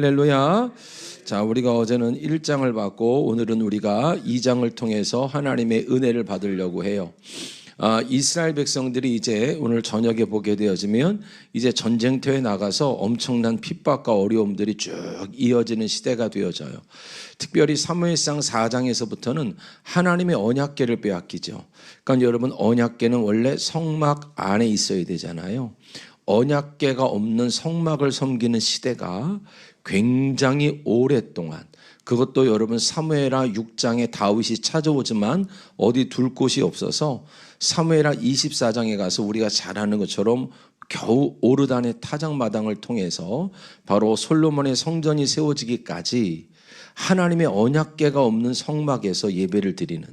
할렐루야. 자, 우리가 어제는 1장을 받고 오늘은 우리가 2장을 통해서 하나님의 은혜를 받으려고 해요. 이스라엘 백성들이 이제 오늘 저녁에 보게 되어지면 이제 전쟁터에 나가서 엄청난 핍박과 어려움들이 쭉 이어지는 시대가 되어져요. 특별히 사무엘상 4장에서부터는 하나님의 언약궤를 빼앗기죠. 그러니까 여러분, 언약궤는 원래 성막 안에 있어야 되잖아요. 언약궤가 없는 성막을 섬기는 시대가 굉장히 오랫동안, 그것도 여러분 사무엘하 6장에 다윗이 찾아오지만 어디 둘 곳이 없어서 사무엘하 24장에 가서 우리가 잘 아는 것처럼 겨우 오르단의 타작마당을 통해서 바로 솔로몬의 성전이 세워지기까지 하나님의 언약궤가 없는 성막에서 예배를 드리는,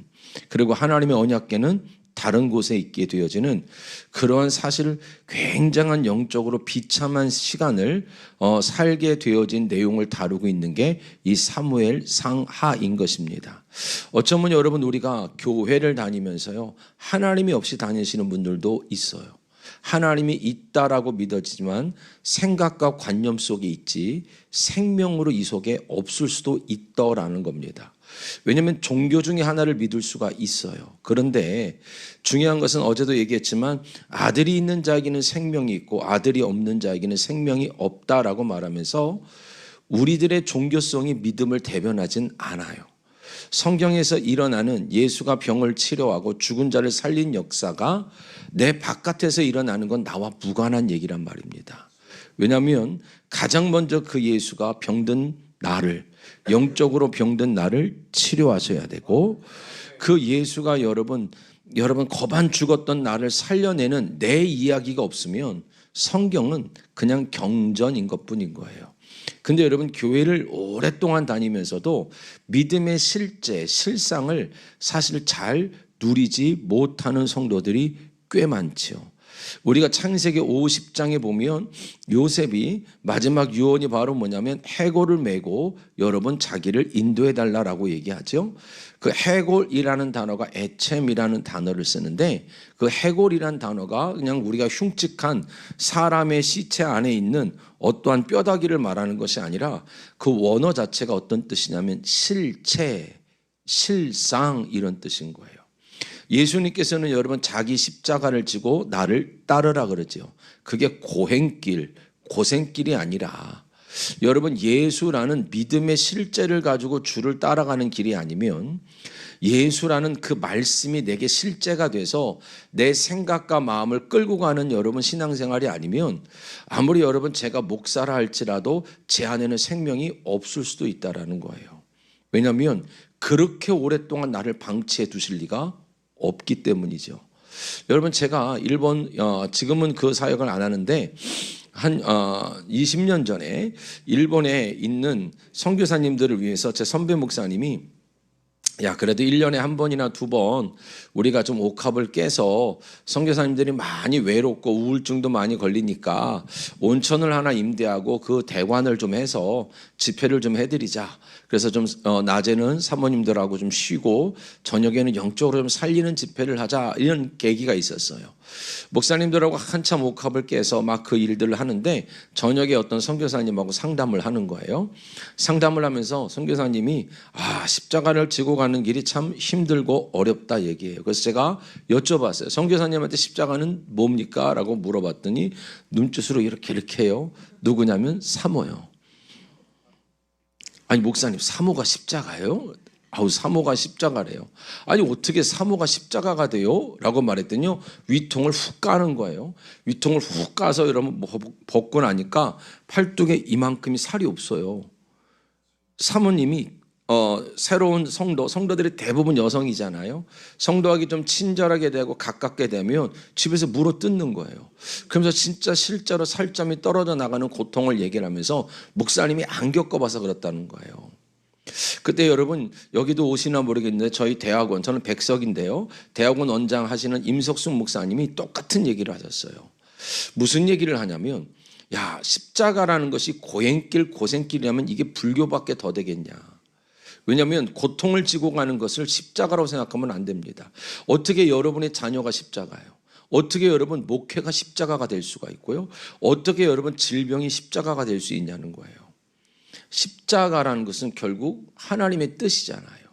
그리고 하나님의 언약궤는 다른 곳에 있게 되어지는 그런 사실 굉장한 영적으로 비참한 시간을 살게 되어진 내용을 다루고 있는 게 이 사무엘 상하인 것입니다. 어쩌면 여러분, 우리가 교회를 다니면서요, 하나님이 없이 다니시는 분들도 있어요. 하나님이 있다라고 믿어지지만 생각과 관념 속에 있지 생명으로 이 속에 없을 수도 있다라는 겁니다. 왜냐하면 종교 중에 하나를 믿을 수가 있어요. 그런데 중요한 것은 어제도 얘기했지만 아들이 있는 자에게는 생명이 있고 아들이 없는 자에게는 생명이 없다라고 말하면서 우리들의 종교성이 믿음을 대변하진 않아요. 성경에서 일어나는 예수가 병을 치료하고 죽은 자를 살린 역사가 내 바깥에서 일어나는 건 나와 무관한 얘기란 말입니다. 왜냐하면 가장 먼저 그 예수가 병든 나를, 영적으로 병든 나를 치료하셔야 되고, 그 예수가 여러분 거반 죽었던 나를 살려내는 내 이야기가 없으면 성경은 그냥 경전인 것뿐인 거예요. 근데 여러분, 교회를 오랫동안 다니면서도 믿음의 실상을 사실 잘 누리지 못하는 성도들이 꽤 많죠. 우리가 창세기 50장에 보면 요셉이 마지막 유언이 바로 뭐냐면 해골을 메고 여러분 자기를 인도해 달라라고 얘기하죠. 그 해골이라는 단어가 에쳄이라는 단어를 쓰는데, 그 해골이라는 단어가 그냥 우리가 흉측한 사람의 시체 안에 있는 어떠한 뼈다귀를 말하는 것이 아니라 그 원어 자체가 어떤 뜻이냐면 실체, 실상 이런 뜻인 거예요. 예수님께서는 여러분 자기 십자가를 지고 나를 따르라 그러죠. 그게 고생길이 아니라 여러분, 예수라는 믿음의 실제를 가지고 주를 따라가는 길이 아니면, 예수라는 그 말씀이 내게 실제가 돼서 내 생각과 마음을 끌고 가는 여러분 신앙생활이 아니면, 아무리 여러분 제가 목사라 할지라도 제 안에는 생명이 없을 수도 있다라는 거예요. 왜냐하면 그렇게 오랫동안 나를 방치해 두실 리가 없기 때문이죠. 여러분, 제가 일본, 지금은 그 사역을 안 하는데 한 20년 전에 일본에 있는 선교사님들을 위해서 제 선배 목사님이, 야, 그래도 1년에 한 번이나 두 번 우리가 좀 옥합을 깨서 선교사님들이 많이 외롭고 우울증도 많이 걸리니까 온천을 하나 임대하고 그 대관을 좀 해서 집회를 좀 해드리자. 그래서 좀 낮에는 사모님들하고 좀 쉬고 저녁에는 영적으로 좀 살리는 집회를 하자, 이런 계기가 있었어요. 목사님들하고 한참 옥합을 깨서 막 그 일들을 하는데 저녁에 어떤 선교사님하고 상담을 하는 거예요. 상담을 하면서 선교사님이 십자가를 지고 가는 길이 참 힘들고 어렵다 얘기해요. 그래서 제가 여쭤봤어요. 선교사님한테 십자가는 뭡니까? 라고 물어봤더니 눈짓으로 이렇게 해요. 누구냐면 사모요. 아니, 목사님, 사모가 십자가예요? 사모가 십자가래요. 아니, 어떻게 사모가 십자가가 돼요? 라고 말했더니요, 위통을 훅 까는 거예요. 위통을 훅 까서 여러분 벗고 나니까 팔뚝에 이만큼이 살이 없어요. 사모님이 새로운 성도들이 대부분 여성이잖아요. 성도하기 좀 친절하게 되고 가깝게 되면 집에서 물어 뜯는 거예요. 그러면서 진짜 실제로 살점이 떨어져 나가는 고통을 얘기를 하면서 목사님이 안 겪어봐서 그렇다는 거예요. 그때 여러분, 여기도 오시나 모르겠는데 저희 대학원, 저는 백석인데요, 대학원 원장 하시는 임석순 목사님이 똑같은 얘기를 하셨어요. 무슨 얘기를 하냐면, 야, 십자가라는 것이 고생길이라면 이게 불교밖에 더 되겠냐. 왜냐하면 고통을 지고 가는 것을 십자가라고 생각하면 안 됩니다. 어떻게 여러분의 자녀가 십자가예요? 어떻게 여러분 목회가 십자가가 될 수가 있고요? 어떻게 여러분 질병이 십자가가 될 수 있냐는 거예요. 십자가라는 것은 결국 하나님의 뜻이잖아요.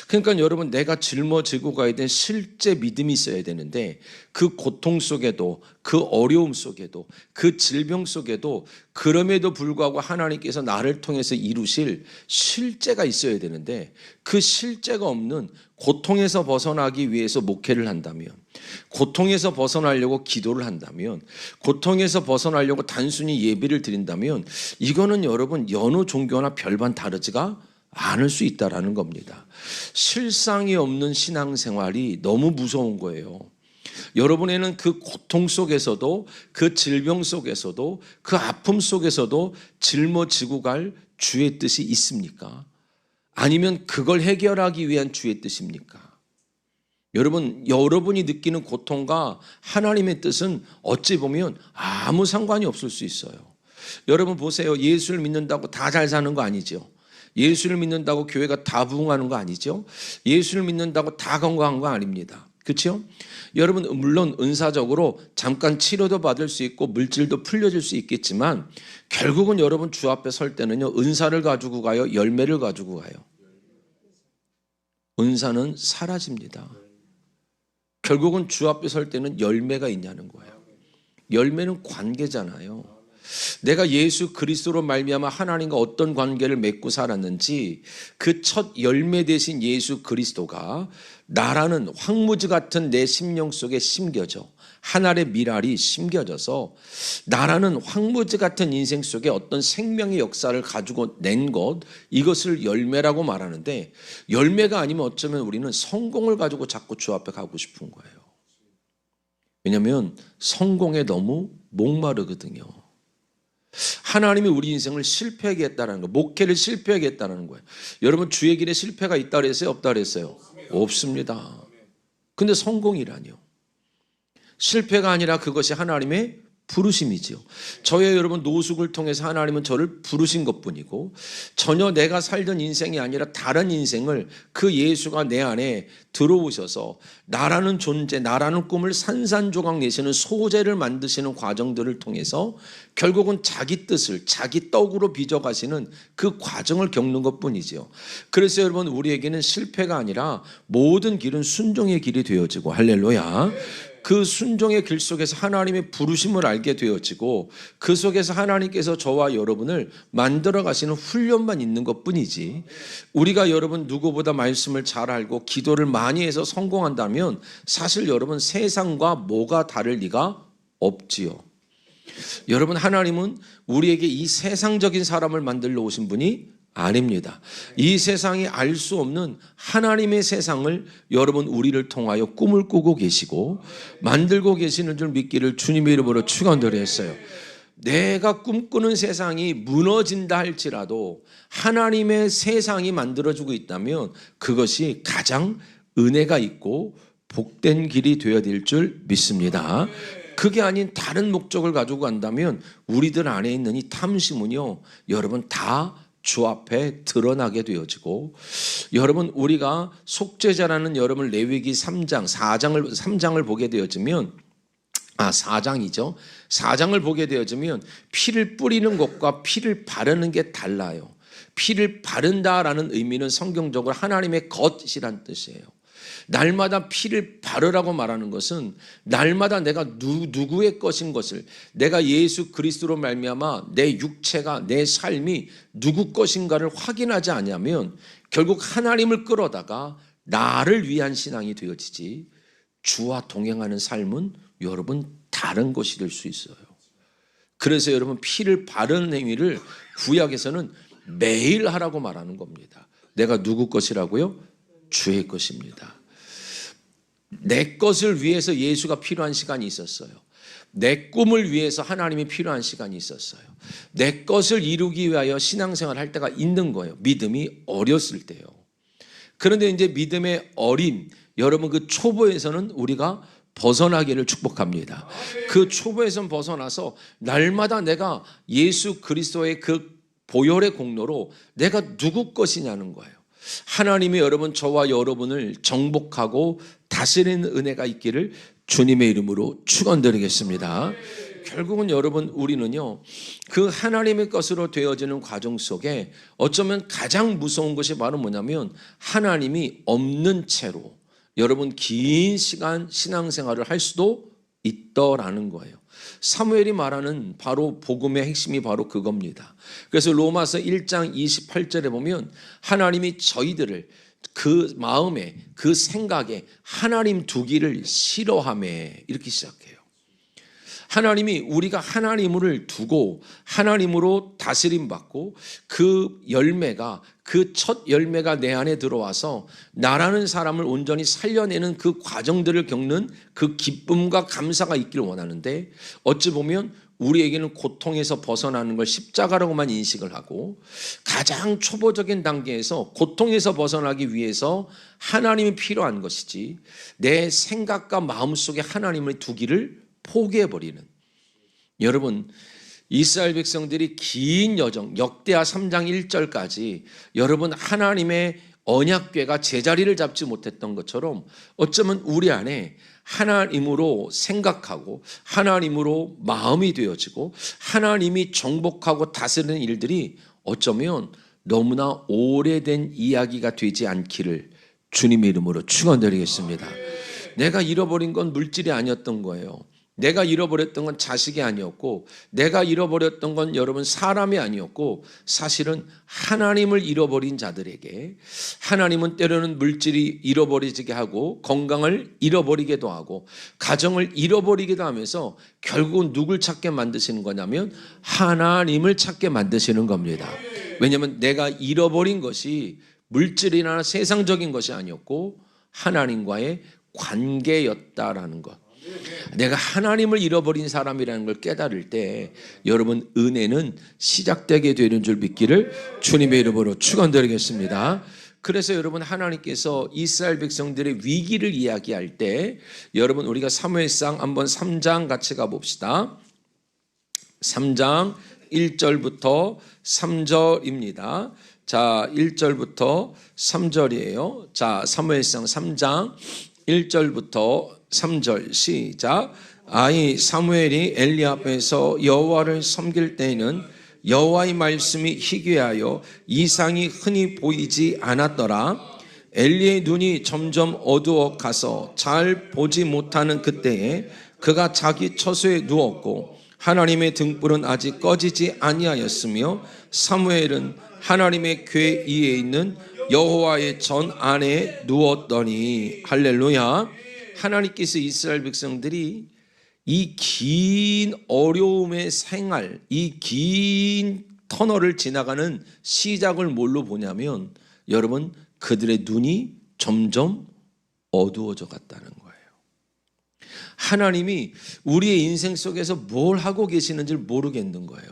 그러니까 여러분, 내가 짊어지고 가야 될 실제 믿음이 있어야 되는데, 그 고통 속에도, 그 어려움 속에도, 그 질병 속에도 그럼에도 불구하고 하나님께서 나를 통해서 이루실 실제가 있어야 되는데, 그 실제가 없는 고통에서 벗어나기 위해서 목회를 한다면, 고통에서 벗어나려고 기도를 한다면, 고통에서 벗어나려고 단순히 예배를 드린다면, 이거는 여러분 여느 종교나 별반 다르지가 않을 수 있다라는 겁니다. 실상이 없는 신앙생활이 너무 무서운 거예요. 여러분에는 그 고통 속에서도, 그 질병 속에서도, 그 아픔 속에서도 짊어지고 갈 주의 뜻이 있습니까? 아니면 그걸 해결하기 위한 주의 뜻입니까? 여러분이 느끼는 고통과 하나님의 뜻은 어찌 보면 아무 상관이 없을 수 있어요. 여러분 보세요. 예수를 믿는다고 다 잘 사는 거 아니죠. 예수를 믿는다고 교회가 다 부흥하는 거 아니죠. 예수를 믿는다고 다 건강한 거 아닙니다. 그렇죠? 여러분, 물론 은사적으로 잠깐 치료도 받을 수 있고 물질도 풀려질 수 있겠지만, 결국은 여러분 주 앞에 설 때는요, 은사를 가지고 가요, 열매를 가지고 가요? 은사는 사라집니다. 결국은 주 앞에 설 때는 열매가 있냐는 거예요. 열매는 관계잖아요. 내가 예수 그리스도로 말미암아 하나님과 어떤 관계를 맺고 살았는지, 그 첫 열매 되신 예수 그리스도가 나라는 황무지 같은 내 심령 속에 심겨져, 하늘의 미랄이 심겨져서 나라는 황무지 같은 인생 속에 어떤 생명의 역사를 가지고 낸 것, 이것을 열매라고 말하는데, 열매가 아니면 어쩌면 우리는 성공을 가지고 자꾸 주 앞에 가고 싶은 거예요. 왜냐하면 성공에 너무 목마르거든요. 하나님이 우리 인생을 실패하게 했다는 거, 목회를 실패하게 했다는 거예요. 여러분, 주의 길에 실패가 있다 그랬어요? 없다 그랬어요? 없습니다. 근데 성공이라뇨? 실패가 아니라 그것이 하나님의 부르심이죠. 저의 여러분 노숙을 통해서 하나님은 저를 부르신 것뿐이고, 전혀 내가 살던 인생이 아니라 다른 인생을 그 예수가 내 안에 들어오셔서 나라는 존재, 나라는 꿈을 산산조각 내시는 소재를 만드시는 과정들을 통해서 결국은 자기 뜻을 자기 떡으로 빚어가시는 그 과정을 겪는 것뿐이죠. 그래서 여러분, 우리에게는 실패가 아니라 모든 길은 순종의 길이 되어지고, 할렐루야, 그 순종의 길 속에서 하나님의 부르심을 알게 되어지고, 그 속에서 하나님께서 저와 여러분을 만들어 가시는 훈련만 있는 것뿐이지, 우리가 여러분 누구보다 말씀을 잘 알고 기도를 많이 해서 성공한다면 사실 여러분 세상과 뭐가 다를 리가 없지요. 여러분, 하나님은 우리에게 이 세상적인 사람을 만들러 오신 분이 아닙니다. 이 세상이 알 수 없는 하나님의 세상을 여러분 우리를 통하여 꿈을 꾸고 계시고 만들고 계시는 줄 믿기를 주님의 이름으로 축원드렸어요. 내가 꿈꾸는 세상이 무너진다 할지라도 하나님의 세상이 만들어지고 있다면 그것이 가장 은혜가 있고 복된 길이 되어야 될 줄 믿습니다. 그게 아닌 다른 목적을 가지고 간다면 우리들 안에 있는 이 탐심은요, 여러분 다 주 앞에 드러나게 되어지고, 여러분 우리가 속죄자라는 여러분 레위기 3장을 보게 되어지면 4장이죠. 4장을 보게 되어지면 피를 뿌리는 것과 피를 바르는 게 달라요. 피를 바른다라는 의미는 성경적으로 하나님의 것이란 뜻이에요. 날마다 피를 바르라고 말하는 것은 날마다 내가 누구의 것인 것을, 내가 예수 그리스도로 말미암아 내 육체가, 내 삶이 누구 것인가를 확인하지 않으면 결국 하나님을 끌어다가 나를 위한 신앙이 되어지지, 주와 동행하는 삶은 여러분 다른 것이 될 수 있어요. 그래서 여러분 피를 바르는 행위를 구약에서는 매일 하라고 말하는 겁니다. 내가 누구 것이라고요? 주의 것입니다. 내 것을 위해서 예수가 필요한 시간이 있었어요. 내 꿈을 위해서 하나님이 필요한 시간이 있었어요. 내 것을 이루기 위하여 신앙생활을 할 때가 있는 거예요. 믿음이 어렸을 때요. 그런데 이제 믿음의 어린 여러분 그 초보에서는 우리가 벗어나기를 축복합니다. 그 초보에서 벗어나서 날마다 내가 예수 그리스도의 그 보혈의 공로로 내가 누구 것이냐는 거예요. 하나님이 여러분 저와 여러분을 정복하고 다스리는 은혜가 있기를 주님의 이름으로 축원드리겠습니다. 결국은 여러분 우리는요 그 하나님의 것으로 되어지는 과정 속에 어쩌면 가장 무서운 것이 바로 뭐냐면 하나님이 없는 채로 여러분 긴 시간 신앙생활을 할 수도 있더라는 거예요. 사무엘이 말하는 바로 복음의 핵심이 바로 그겁니다. 그래서 로마서 1장 28절에 보면 하나님이 저희들을 그 마음에 그 생각에 하나님 두기를 싫어하매 이렇게 시작해요. 하나님이 우리가 하나님을 두고 하나님으로 다스림 받고 그 열매가 그 첫 열매가 내 안에 들어와서 나라는 사람을 온전히 살려내는 그 과정들을 겪는 그 기쁨과 감사가 있기를 원하는데 어찌 보면 우리에게는 고통에서 벗어나는 걸 십자가라고만 인식을 하고 가장 초보적인 단계에서 고통에서 벗어나기 위해서 하나님이 필요한 것이지 내 생각과 마음속에 하나님을 두기를 포기해버리는 여러분 이스라엘 백성들이 긴 여정 역대하 3장 1절까지 여러분 하나님의 언약궤가 제자리를 잡지 못했던 것처럼 어쩌면 우리 안에 하나님으로 생각하고 하나님으로 마음이 되어지고 하나님이 정복하고 다스리는 일들이 어쩌면 너무나 오래된 이야기가 되지 않기를 주님의 이름으로 축원드리겠습니다. 내가 잃어버린 건 물질이 아니었던 거예요. 내가 잃어버렸던 건 자식이 아니었고 내가 잃어버렸던 건 여러분 사람이 아니었고 사실은 하나님을 잃어버린 자들에게 하나님은 때로는 물질이 잃어버리게 하고 건강을 잃어버리기도 하고 가정을 잃어버리기도 하면서 결국은 누굴 찾게 만드시는 거냐면 하나님을 찾게 만드시는 겁니다. 왜냐하면 내가 잃어버린 것이 물질이나 세상적인 것이 아니었고 하나님과의 관계였다라는 것. 내가 하나님을 잃어버린 사람이라는 걸 깨달을 때 여러분 은혜는 시작되게 되는 줄 믿기를 주님의 이름으로 축원드리겠습니다. 그래서 여러분 하나님께서 이스라엘 백성들의 위기를 이야기할 때 여러분 우리가 사무엘상 한번 3장 같이 가봅시다. 3장 1절부터 3절입니다. 자, 1절부터 3절이에요. 자, 사무엘상 3장 1절부터 3절 시작. 아이 사무엘이 엘리 앞에서 여호와를 섬길 때에는 여호와의 말씀이 희귀하여 이상이 흔히 보이지 않았더라. 엘리의 눈이 점점 어두워 가서 잘 보지 못하는 그때에 그가 자기 처소에 누웠고 하나님의 등불은 아직 꺼지지 아니하였으며 사무엘은 하나님의 궤 위에 있는 여호와의 전 안에 누웠더니 할렐루야. 하나님께서 이스라엘 백성들이 이 긴 어려움의 생활, 이 긴 터널을 지나가는 시작을 뭘로 보냐면 여러분 그들의 눈이 점점 어두워져 갔다는 거예요. 하나님이 우리의 인생 속에서 뭘 하고 계시는지 모르겠는 거예요.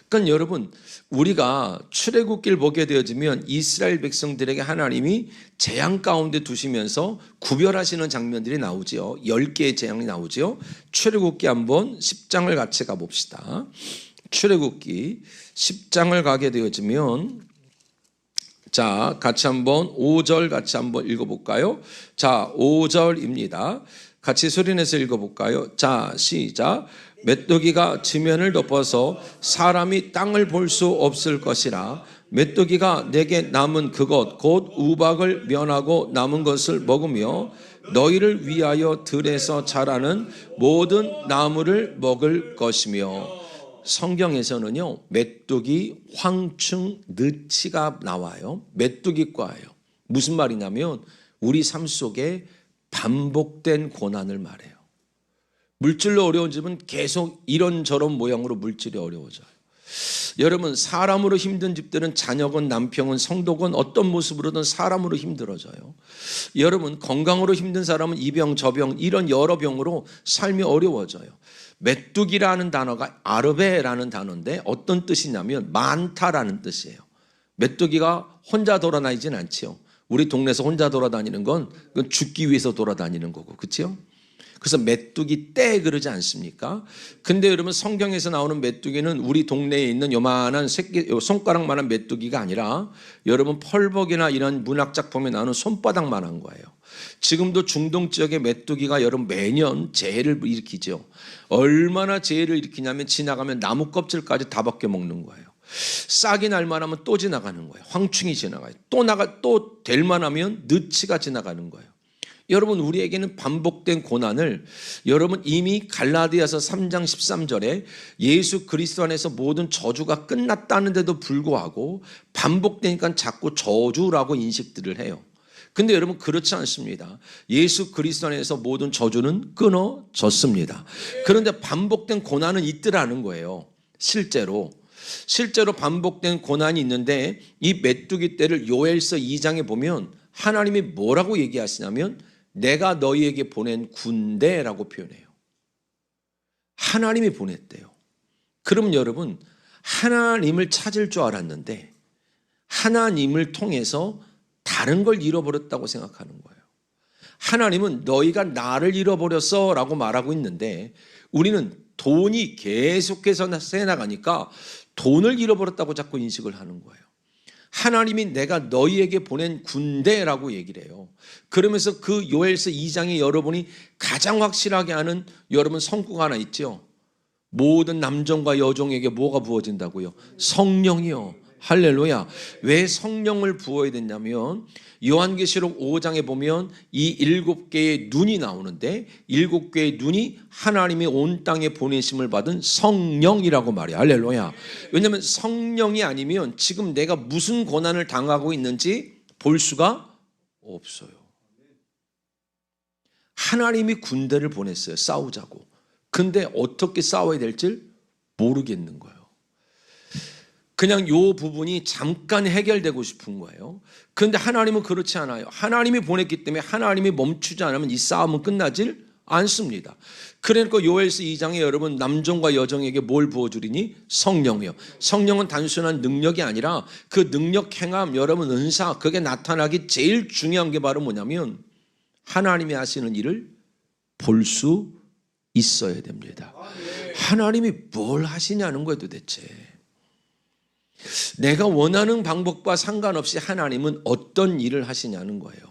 그러니까 여러분 우리가 출애굽기를 보게 되어지면 이스라엘 백성들에게 하나님이 재앙 가운데 두시면서 구별하시는 장면들이 나오죠. 10개의 재앙이 나오죠. 출애굽기 한번 10장을 같이 가봅시다. 출애굽기 10장을 가게 되어지면 자 같이 한번 5절 같이 한번 읽어볼까요? 자 5절입니다. 같이 소리내서 읽어볼까요? 자 시작. 메뚜기가 지면을 덮어서 사람이 땅을 볼 수 없을 것이라. 메뚜기가 내게 남은 그것 곧 우박을 면하고 남은 것을 먹으며 너희를 위하여 들에서 자라는 모든 나무를 먹을 것이며. 성경에서는요 메뚜기, 황충, 느치가 나와요. 메뚜기과예요. 무슨 말이냐면 우리 삶 속에 반복된 고난을 말해요. 물질로 어려운 집은 계속 이런저런 모양으로 물질이 어려워져요. 여러분 사람으로 힘든 집들은 자녀건 남편건 성도건 어떤 모습으로든 사람으로 힘들어져요. 여러분 건강으로 힘든 사람은 이 병 저 병 이런 여러 병으로 삶이 어려워져요. 메뚜기라는 단어가 아르베라는 단어인데 어떤 뜻이냐면 많다라는 뜻이에요. 메뚜기가 혼자 돌아다니진 않지요. 우리 동네에서 혼자 돌아다니는 건 죽기 위해서 돌아다니는 거고 그렇죠? 그래서 메뚜기 떼 그러지 않습니까? 근데 여러분 성경에서 나오는 메뚜기는 우리 동네에 있는 요만한 새끼 손가락만한 메뚜기가 아니라 여러분 펄벅이나 이런 문학작품에 나오는 손바닥만한 거예요. 지금도 중동 지역의 메뚜기가 여러분 매년 재해를 일으키죠. 얼마나 재해를 일으키냐면 지나가면 나무 껍질까지 다 벗겨 먹는 거예요. 싹이 날 만하면 또 지나가는 거예요. 황충이 지나가요. 또 될 만하면 느치가 지나가는 거예요. 여러분 우리에게는 반복된 고난을 여러분 이미 갈라디아서 3장 13절에 예수 그리스도 안에서 모든 저주가 끝났다는데도 불구하고 반복되니까 자꾸 저주라고 인식들을 해요. 근데 여러분 그렇지 않습니다. 예수 그리스도 안에서 모든 저주는 끊어졌습니다. 그런데 반복된 고난은 있더라는 거예요. 실제로 반복된 고난이 있는데 이 메뚜기 떼를 요엘서 2장에 보면 하나님이 뭐라고 얘기하시냐면 내가 너희에게 보낸 군대라고 표현해요. 하나님이 보냈대요. 그럼 여러분 하나님을 찾을 줄 알았는데 하나님을 통해서 다른 걸 잃어버렸다고 생각하는 거예요. 하나님은 너희가 나를 잃어버렸어 라고 말하고 있는데 우리는 돈이 계속해서 새나가니까 돈을 잃어버렸다고 자꾸 인식을 하는 거예요. 하나님이 내가 너희에게 보낸 군대라고 얘기를 해요. 그러면서 그 요엘서 2장에 여러분이 가장 확실하게 아는 여러분 성구가 하나 있죠. 모든 남종과 여종에게 뭐가 부어진다고요? 성령이요. 할렐루야. 왜 성령을 부어야 됐냐면 요한계시록 5장에 보면 이 7개의 눈이 나오는데 7개의 눈이 하나님이 온 땅에 보내심을 받은 성령이라고 말이야. 할렐루야. 왜냐하면 성령이 아니면 지금 내가 무슨 고난을 당하고 있는지 볼 수가 없어요. 하나님이 군대를 보냈어요. 싸우자고. 근데 어떻게 싸워야 될지 모르겠는 거예요. 그냥 요 부분이 잠깐 해결되고 싶은 거예요. 그런데 하나님은 그렇지 않아요. 하나님이 보냈기 때문에 하나님이 멈추지 않으면 이 싸움은 끝나질 않습니다. 그러니까 요엘서 2장에 여러분 남종과 여종에게 뭘 부어주리니? 성령이요. 성령은 단순한 능력이 아니라 그 능력 행함 여러분 은사 그게 나타나기 제일 중요한 게 바로 뭐냐면 하나님이 하시는 일을 볼 수 있어야 됩니다. 하나님이 뭘 하시냐는 거예요 도대체. 내가 원하는 방법과 상관없이 하나님은 어떤 일을 하시냐는 거예요.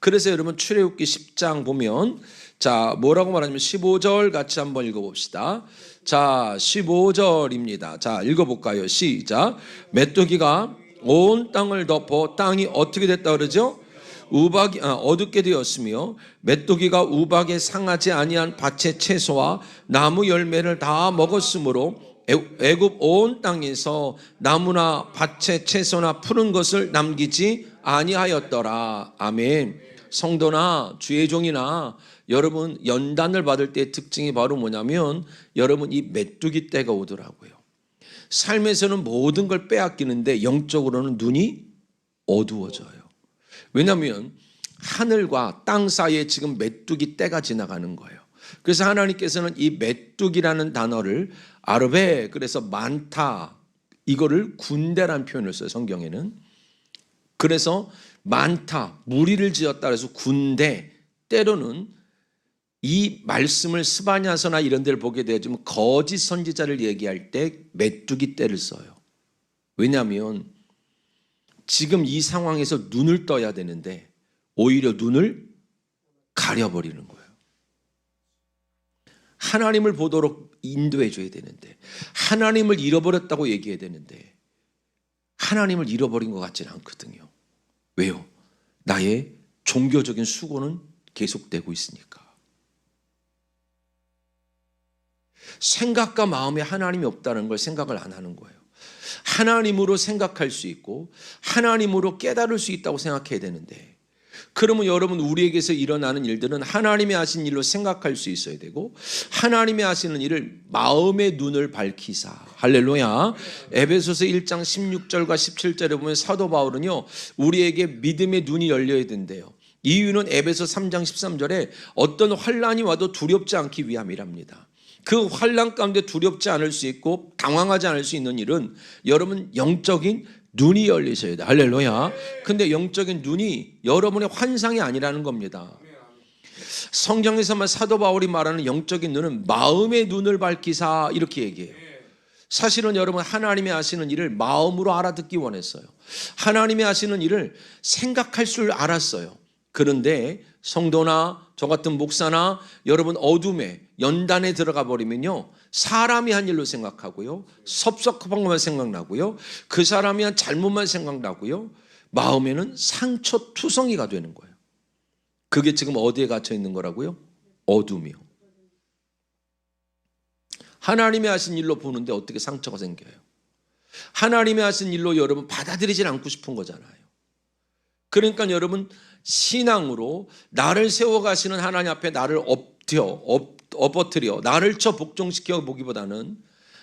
그래서 여러분 출애굽기 10장 보면 자 뭐라고 말하냐면 15절 같이 한번 읽어봅시다. 자 15절입니다. 자 읽어볼까요? 시작. 메뚜기가 온 땅을 덮어 땅이 어떻게 됐다 그러죠? 우박이 어둡게 되었으며 메뚜기가 우박에 상하지 아니한 밭의 채소와 나무 열매를 다 먹었으므로 애굽 온 땅에서 나무나 밭의 채소나 푸른 것을 남기지 아니하였더라. 아멘. 성도나 주의 종이나 여러분 연단을 받을 때의 특징이 바로 뭐냐면 여러분 이 메뚜기 때가 오더라고요. 삶에서는 모든 걸 빼앗기는데 영적으로는 눈이 어두워져요. 왜냐하면 하늘과 땅 사이에 지금 메뚜기 때가 지나가는 거예요. 그래서 하나님께서는 이 메뚜기라는 단어를 아르베 그래서 많다 이거를 군대라는 표현을 써요. 성경에는. 그래서 많다 무리를 지었다 그래서 군대 때로는 이 말씀을 스바냐서나 이런 데를 보게 되지만 거짓 선지자를 얘기할 때 메뚜기 떼를 써요. 왜냐하면 지금 이 상황에서 눈을 떠야 되는데 오히려 눈을 가려버리는 거예요. 하나님을 보도록 인도해 줘야 되는데 하나님을 잃어버렸다고 얘기해야 되는데 하나님을 잃어버린 것 같지는 않거든요. 왜요? 나의 종교적인 수고는 계속되고 있으니까. 생각과 마음에 하나님이 없다는 걸 생각을 안 하는 거예요. 하나님으로 생각할 수 있고 하나님으로 깨달을 수 있다고 생각해야 되는데 그러면 여러분 우리에게서 일어나는 일들은 하나님이 하신 일로 생각할 수 있어야 되고 하나님이 하시는 일을 마음의 눈을 밝히사 할렐루야. 에베소서 1장 16절과 17절에 보면 사도 바울은요 우리에게 믿음의 눈이 열려야 된대요. 이유는 에베소 3장 13절에 어떤 환난이 와도 두렵지 않기 위함이랍니다. 그 환난 가운데 두렵지 않을 수 있고 당황하지 않을 수 있는 일은 여러분 영적인 눈이 열리셔야 돼. 할렐루야. 근데 영적인 눈이 여러분의 환상이 아니라는 겁니다. 성경에서만 사도 바울이 말하는 영적인 눈은 마음의 눈을 밝히사 이렇게 얘기해요. 사실은 여러분 하나님이 하시는 일을 마음으로 알아듣기 원했어요. 하나님이 하시는 일을 생각할 줄 알았어요. 그런데 성도나 저 같은 목사나 여러분 어둠에 연단에 들어가 버리면요, 사람이 한 일로 생각하고요, 섭섭한 것만 생각나고요, 그 사람이 한 잘못만 생각나고요, 마음에는 상처투성이가 되는 거예요. 그게 지금 어디에 갇혀 있는 거라고요? 어둠이요. 하나님이 하신 일로 보는데 어떻게 상처가 생겨요? 하나님이 하신 일로 여러분 받아들이질 않고 싶은 거잖아요. 그러니까 여러분 신앙으로 나를 세워가시는 하나님 앞에 나를 엎어뜨려 나를 쳐 복종시켜 보기보다는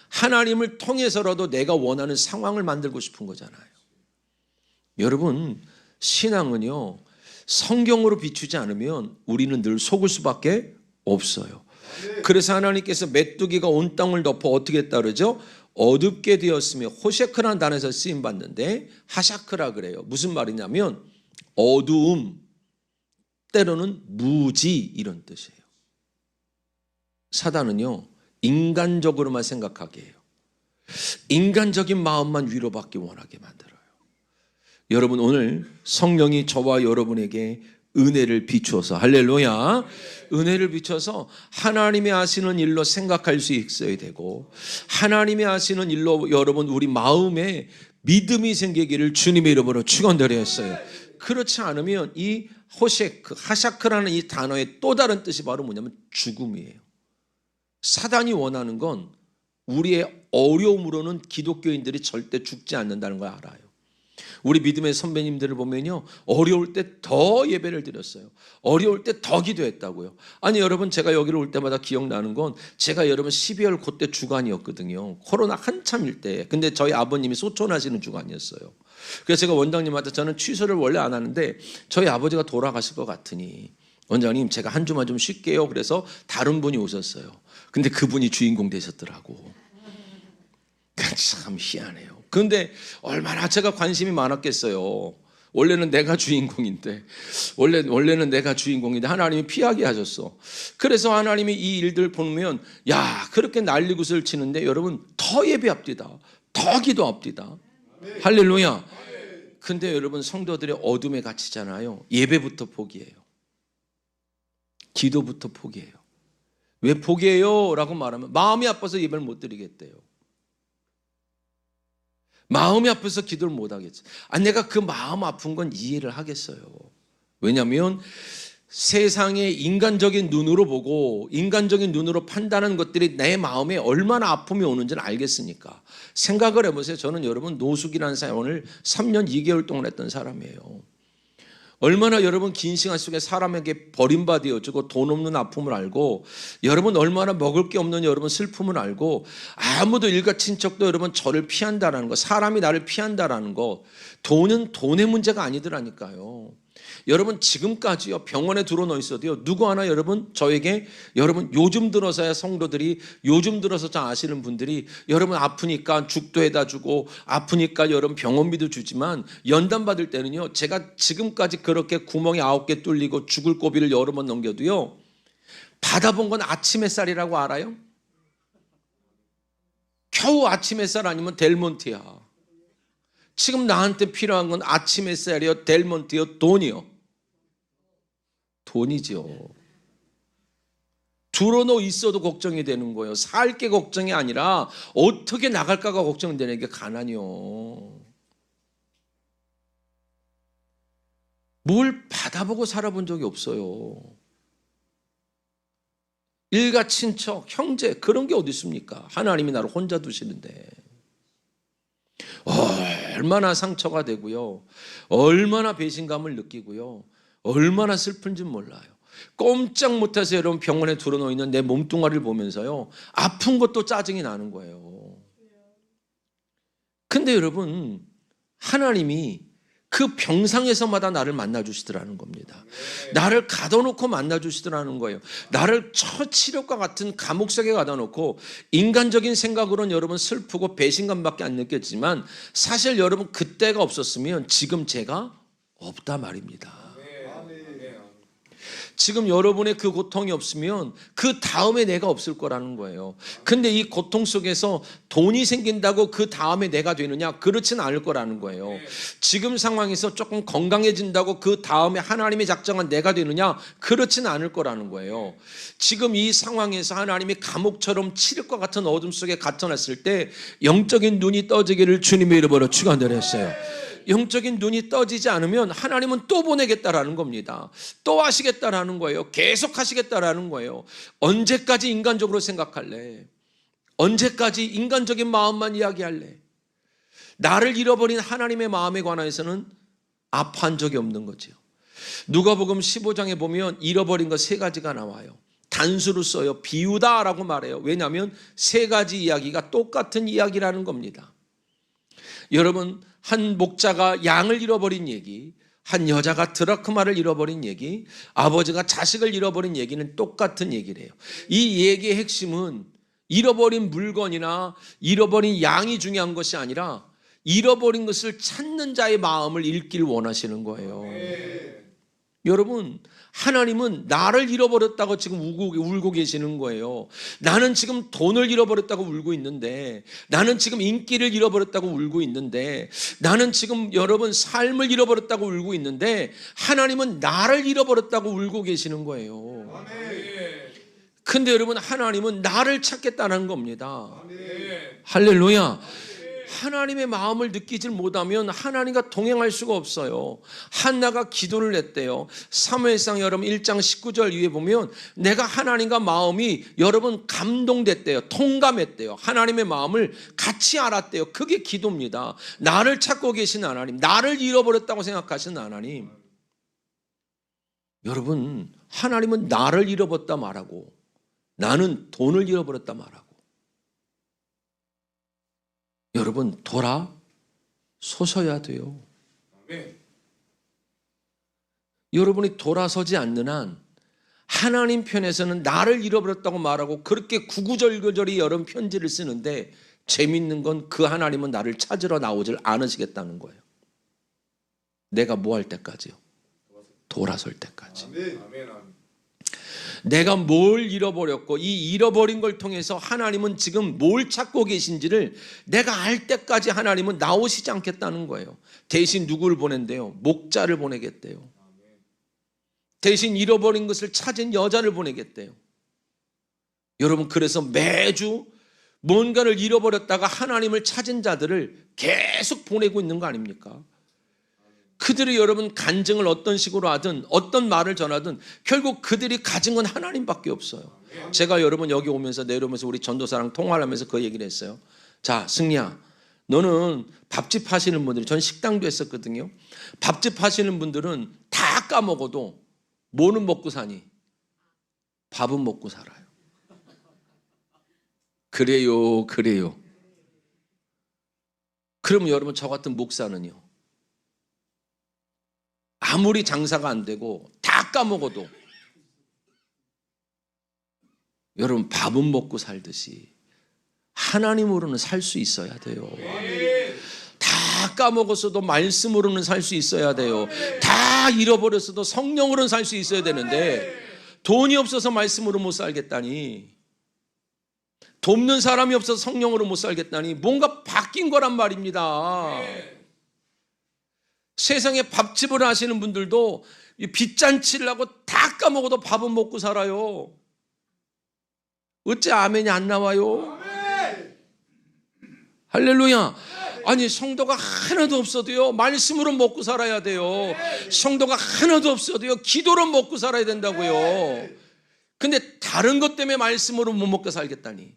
하나님을 통해서라도 내가 원하는 상황을 만들고 싶은 거잖아요. 여러분 신앙은요, 성경으로 비추지 않으면 우리는 늘 속을 수밖에 없어요. 그래서 하나님께서 메뚜기가 온 땅을 덮어 어떻게 했다 그러죠? 어둡게 되었으며, 호셰크라는 단어에서 쓰임받는데 하샤크라 그래요. 무슨 말이냐면 어두움, 때로는 무지 이런 뜻이에요. 사단은요, 인간적으로만 생각하게 해요. 인간적인 마음만 위로받기 원하게 만들어요. 여러분 오늘 성령이 저와 여러분에게 은혜를 비추어서, 할렐루야, 은혜를 비춰서 하나님이 하시는 일로 생각할 수 있어야 되고, 하나님이 하시는 일로 여러분 우리 마음에 믿음이 생기기를 주님의 이름으로 축원드렸어요. 그렇지 않으면 이 호셰크, 하샤크라는 이 단어의 또 다른 뜻이 바로 뭐냐면 죽음이에요. 사단이 원하는 건 우리의 어려움으로는 기독교인들이 절대 죽지 않는다는 걸 알아요. 우리 믿음의 선배님들을 보면요, 어려울 때 더 예배를 드렸어요. 어려울 때 더 기도했다고요. 아니 여러분, 제가 여기를 올 때마다 기억나는 건 제가 여러분 12월 그때 주간이었거든요. 코로나 한참일 때. 근데 저희 아버님이 소천하시는 주간이었어요. 그래서 제가 원장님한테, 저는 취소를 원래 안 하는데 저희 아버지가 돌아가실 것 같으니 원장님 제가 한 주만 좀 쉴게요. 그래서 다른 분이 오셨어요. 근데 그분이 주인공 되셨더라고. 참 희한해요. 그런데 얼마나 제가 관심이 많았겠어요. 원래는 내가 주인공인데, 원래는 내가 주인공인데 하나님이 피하게 하셨어. 그래서 하나님이 이 일들 보면, 야, 그렇게 난리굿을 치는데 여러분 더 예배합디다, 더 기도합디다. 할렐루야. 근데 여러분 성도들의 어둠에 갇히잖아요. 예배부터 포기해요. 기도부터 포기해요. 왜 포기해요? 라고 말하면 마음이 아파서 예배를 못 드리겠대요. 마음이 아파서 기도를 못 하겠지. 내가 그 마음 아픈 건 이해를 하겠어요. 왜냐하면 세상의 인간적인 눈으로 보고 인간적인 눈으로 판단하는 것들이 내 마음에 얼마나 아픔이 오는지는 알겠으니까. 생각을 해보세요. 저는 여러분 노숙이라는 사역을 3년 2개월 동안 했던 사람이에요. 얼마나 여러분 긴 시간 속에 사람에게 버림받아지고 돈 없는 아픔을 알고, 여러분 얼마나 먹을 게 없는 여러분 슬픔을 알고, 아무도 일가 친척도 여러분 저를 피한다라는 거, 사람이 나를 피한다라는 거, 돈은 돈의 문제가 아니더라니까요. 여러분 지금까지요, 병원에 들어놓여 있어도요, 누구 하나 여러분 저에게, 여러분 요즘 들어서야 성도들이, 요즘 들어서 잘 아시는 분들이 여러분 아프니까 죽도 해다 주고, 아프니까 여러분 병원비도 주지만, 연단 받을 때는요, 제가 지금까지 그렇게 구멍이 9개 뚫리고 죽을 고비를 여러 번 넘겨도요, 받아본 건 아침 햇살이라고 알아요? 겨우 아침 햇살 아니면 델몬트야. 지금 나한테 필요한 건 아침 햇살이요, 델몬트요, 돈이요. 돈이죠. 들어놓여 있어도 걱정이 되는 거예요. 살 게 걱정이 아니라 어떻게 나갈까가 걱정되는 게 가난이요. 뭘 받아보고 살아본 적이 없어요. 일가 친척, 형제, 그런 게 어디 있습니까? 하나님이 나를 혼자 두시는데. 얼마나 상처가 되고요, 얼마나 배신감을 느끼고요, 얼마나 슬픈지 몰라요. 꼼짝 못해서 여러분 병원에 들어놓여 있는 내 몸뚱아리를 보면서요, 아픈 것도 짜증이 나는 거예요. 근데 여러분 하나님이 그 병상에서마다 나를 만나주시더라는 겁니다. 나를 가둬놓고 만나주시더라는 거예요. 나를 처치력과 같은 감옥 속에 가둬놓고, 인간적인 생각으로는 여러분 슬프고 배신감밖에 안 느꼈지만, 사실 여러분 그때가 없었으면 지금 제가 없다 말입니다. 지금 여러분의 그 고통이 없으면 그 다음에 내가 없을 거라는 거예요. 근데 이 고통 속에서 돈이 생긴다고 그 다음에 내가 되느냐? 그렇진 않을 거라는 거예요. 지금 상황에서 조금 건강해진다고 그 다음에 하나님의 작정한 내가 되느냐? 그렇진 않을 거라는 거예요. 지금 이 상황에서 하나님이 감옥처럼 칠흑과 같은 어둠 속에 갇혀놨을 때 영적인 눈이 떠지기를 주님의 이름으로 축원드렸어요. 영적인 눈이 떠지지 않으면 하나님은 또 보내겠다라는 겁니다. 또 하시겠다라는 거예요. 계속 하시겠다라는 거예요. 언제까지 인간적으로 생각할래? 언제까지 인간적인 마음만 이야기할래? 나를 잃어버린 하나님의 마음에 관해서는 아파한 적이 없는 거죠. 누가복음 15장에 보면 잃어버린 거 세 가지가 나와요. 단수로 써요. 비유다라고 말해요. 왜냐하면 세 가지 이야기가 똑같은 이야기라는 겁니다. 여러분, 한 목자가 양을 잃어버린 얘기, 한 여자가 드라크마를 잃어버린 얘기, 아버지가 자식을 잃어버린 얘기는 똑같은 얘기래요. 이 얘기의 핵심은 잃어버린 물건이나 잃어버린 양이 중요한 것이 아니라 잃어버린 것을 찾는 자의 마음을 읽기를 원하시는 거예요. 여러분, 하나님은 나를 잃어버렸다고 지금 울고 계시는 거예요. 나는 지금 돈을 잃어버렸다고 울고 있는데, 나는 지금 인기를 잃어버렸다고 울고 있는데, 나는 지금 여러분 삶을 잃어버렸다고 울고 있는데, 하나님은 나를 잃어버렸다고 울고 계시는 거예요. 근데 여러분, 하나님은 나를 찾겠다는 겁니다. 할렐루야. 하나님의 마음을 느끼질 못하면 하나님과 동행할 수가 없어요. 한나가 기도를 했대요. 사무엘상 여러분 1장 19절 위에 보면 내가 하나님과 마음이 여러분 감동됐대요. 통감했대요. 하나님의 마음을 같이 알았대요. 그게 기도입니다. 나를 찾고 계신 하나님, 나를 잃어버렸다고 생각하시는 하나님. 여러분, 하나님은 나를 잃어버렸다 말하고 나는 돈을 잃어버렸다 말하고, 여러분 돌아서셔야 돼요. 여러분이 돌아서지 않는 한 하나님 편에서는 나를 잃어버렸다고 말하고 그렇게 구구절절히 여러분 편지를 쓰는데, 재밌는 건 그 하나님은 나를 찾으러 나오질 않으시겠다는 거예요. 내가 뭐 할 때까지요? 돌아설 때까지. 내가 뭘 잃어버렸고 이 잃어버린 걸 통해서 하나님은 지금 뭘 찾고 계신지를 내가 알 때까지 하나님은 나오시지 않겠다는 거예요. 대신 누구를 보낸대요? 목자를 보내겠대요. 대신 잃어버린 것을 찾은 여자를 보내겠대요. 여러분, 그래서 매주 뭔가를 잃어버렸다가 하나님을 찾은 자들을 계속 보내고 있는 거 아닙니까? 그들이 여러분 간증을 어떤 식으로 하든 어떤 말을 전하든 결국 그들이 가진 건 하나님밖에 없어요. 제가 여러분 여기 오면서 내려오면서 우리 전도사랑 통화를 하면서 그 얘기를 했어요. 자, 승리야, 너는 밥집 하시는 분들이, 전 식당도 했었거든요. 밥집 하시는 분들은 다 까먹어도 뭐는 먹고 사니? 밥은 먹고 살아요. 그래요. 그러면 여러분, 저 같은 목사는요, 아무리 장사가 안 되고 다 까먹어도 여러분 밥은 먹고 살듯이 하나님으로는 살 수 있어야 돼요. 다 까먹었어도 말씀으로는 살 수 있어야 돼요. 다 잃어버렸어도 성령으로는 살 수 있어야 되는데, 돈이 없어서 말씀으로 못 살겠다니, 돕는 사람이 없어서 성령으로 못 살겠다니, 뭔가 바뀐 거란 말입니다. 세상에 밥집을 하시는 분들도 빚잔치를 하고 다 까먹어도 밥은 먹고 살아요. 어째 아멘이 안 나와요? 할렐루야. 아니, 성도가 하나도 없어도요 말씀으로 먹고 살아야 돼요. 성도가 하나도 없어도요 기도로 먹고 살아야 된다고요. 근데 다른 것 때문에 말씀으로 못 먹고 살겠다니,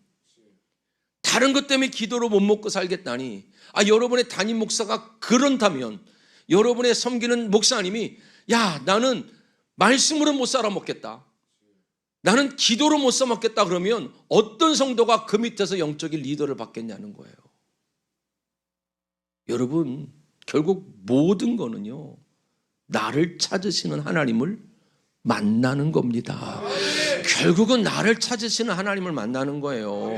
다른 것 때문에 기도로 못 먹고 살겠다니, 여러분의 담임 목사가 그런다면, 여러분의 섬기는 목사님이 야, 나는 말씀으로 못 살아 먹겠다, 나는 기도로 못 사 먹겠다 그러면 어떤 성도가 그 밑에서 영적인 리더를 받겠냐는 거예요. 여러분, 결국 모든 거는요 나를 찾으시는 하나님을 만나는 겁니다. 결국은 나를 찾으시는 하나님을 만나는 거예요.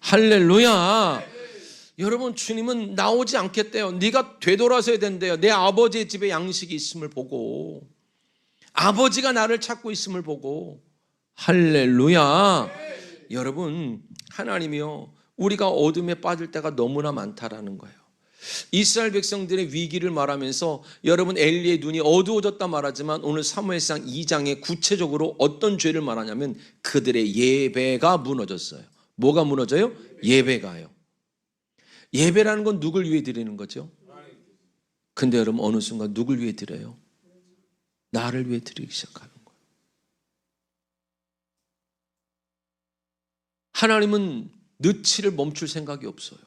할렐루야. 여러분, 주님은 나오지 않겠대요. 네가 되돌아서야 된대요. 내 아버지의 집에 양식이 있음을 보고 아버지가 나를 찾고 있음을 보고 할렐루야. 여러분, 하나님이요, 우리가 어둠에 빠질 때가 너무나 많다라는 거예요. 이스라엘 백성들의 위기를 말하면서 여러분, 엘리의 눈이 어두워졌다 말하지만 오늘 사무엘상 2장에 구체적으로 어떤 죄를 말하냐면 그들의 예배가 무너졌어요. 뭐가 무너져요? 예배가요. 예배라는 건 누굴 위해 드리는 거죠? 근데 여러분, 어느 순간 누굴 위해 드려요? 나를 위해 드리기 시작하는 거예요. 하나님은 느치를 멈출 생각이 없어요.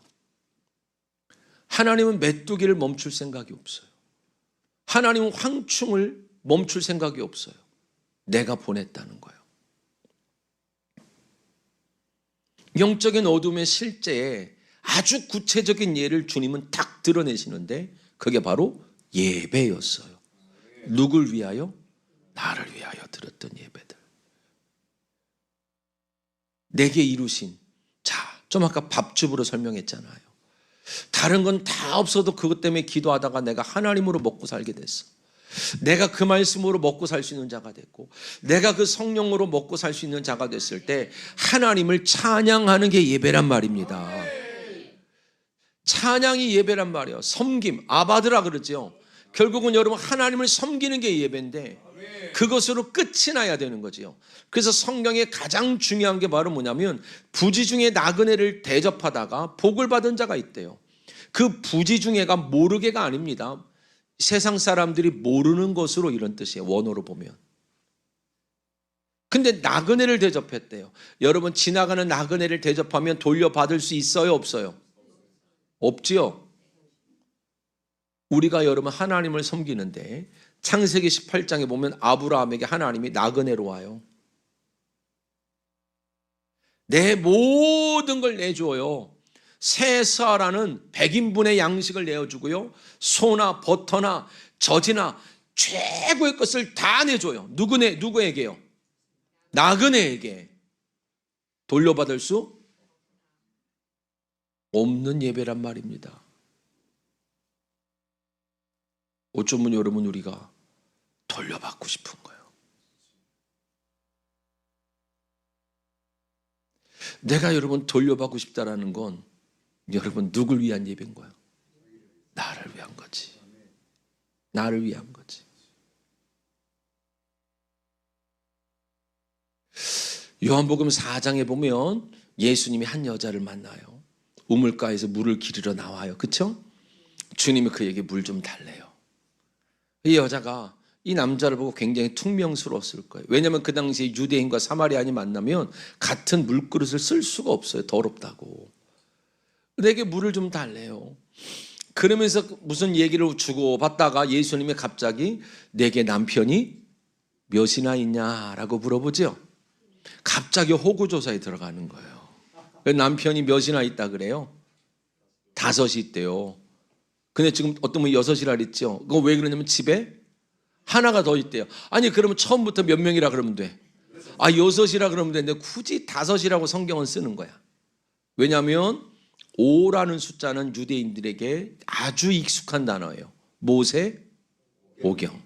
하나님은 메뚜기를 멈출 생각이 없어요. 하나님은 황충을 멈출 생각이 없어요. 내가 보냈다는 거예요. 영적인 어둠의 실제에 아주 구체적인 예를 주님은 딱 드러내시는데 그게 바로 예배였어요. 누굴 위하여? 나를 위하여 드렸던 예배들. 내게 이루신, 자, 좀 아까 밥줍으로 설명했잖아요. 다른 건 다 없어도 그것 때문에 기도하다가 내가 하나님으로 먹고 살게 됐어. 내가 그 말씀으로 먹고 살 수 있는 자가 됐고, 내가 그 성령으로 먹고 살 수 있는 자가 됐을 때 하나님을 찬양하는 게 예배란 말입니다. 찬양이 예배란 말이에요. 섬김, 아바드라 그러죠. 결국은 여러분, 하나님을 섬기는 게 예배인데 그것으로 끝이 나야 되는 거지요. 그래서 성경에 가장 중요한 게 바로 뭐냐면 부지 중에 나그네를 대접하다가 복을 받은 자가 있대요. 그 부지 중에가 모르게가 아닙니다. 세상 사람들이 모르는 것으로 이런 뜻이에요. 원어로 보면. 근데 나그네를 대접했대요. 여러분, 지나가는 나그네를 대접하면 돌려받을 수 있어요, 없어요? 없지요. 우리가 여러분 하나님을 섬기는데 창세기 18장에 보면 아브라함에게 하나님이 나그네로 와요. 내 모든 걸 내줘요. 세사라는 100인분의 양식을 내어주고요. 소나 버터나 젖이나 최고의 것을 다 내줘요. 누구에게요? 나그네에게. 돌려받을 수 없는 예배란 말입니다. 어쩌면 여러분, 우리가 돌려받고 싶은 거예요. 내가 여러분 돌려받고 싶다라는 건 여러분 누굴 위한 예배인 거예요? 나를 위한 거지. 나를 위한 거지. 요한복음 4장에 보면 예수님이 한 여자를 만나요. 우물가에서 물을 기르러 나와요. 그렇죠? 주님이 그에게 물 좀 달래요. 이 여자가 이 남자를 보고 굉장히 퉁명스러웠을 거예요. 왜냐하면 그 당시에 유대인과 사마리아인이 만나면 같은 물그릇을 쓸 수가 없어요. 더럽다고. 내게 물을 좀 달래요. 그러면서 무슨 얘기를 주고받다가 예수님이 갑자기 내게 남편이 몇이나 있냐라고 물어보죠. 갑자기 호구조사에 들어가는 거예요. 남편이 몇이나 있다 그래요? 5이 있대요. 근데 지금 어떤 분이 6이라 그랬죠. 그거 왜 그러냐면 집에 하나가 더 있대요. 아니, 그러면 처음부터 몇 명이라 그러면 돼? 6이라 그러면 되는데 굳이 5이라고 성경은 쓰는 거야. 왜냐하면 5라는 숫자는 유대인들에게 아주 익숙한 단어예요. 모세, 오경.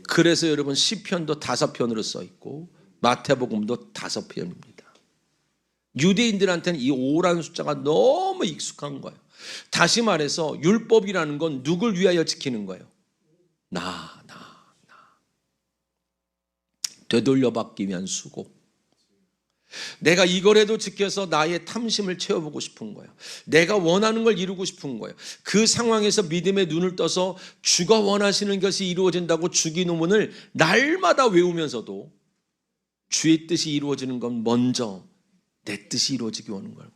그래서 여러분 시편도 5편으로 써 있고 마태복음도 5편입니다. 유대인들한테는 이 5라는 숫자가 너무 익숙한 거예요. 다시 말해서 율법이라는 건 누굴 위하여 지키는 거예요? 나. 되돌려받기 위한 수고. 내가 이거라도 지켜서 나의 탐심을 채워보고 싶은 거예요. 내가 원하는 걸 이루고 싶은 거예요. 그 상황에서 믿음의 눈을 떠서 주가 원하시는 것이 이루어진다고 주기도문을 날마다 외우면서도 주의 뜻이 이루어지는 건 먼저 내 뜻이 이루어지기 원하는 거예요.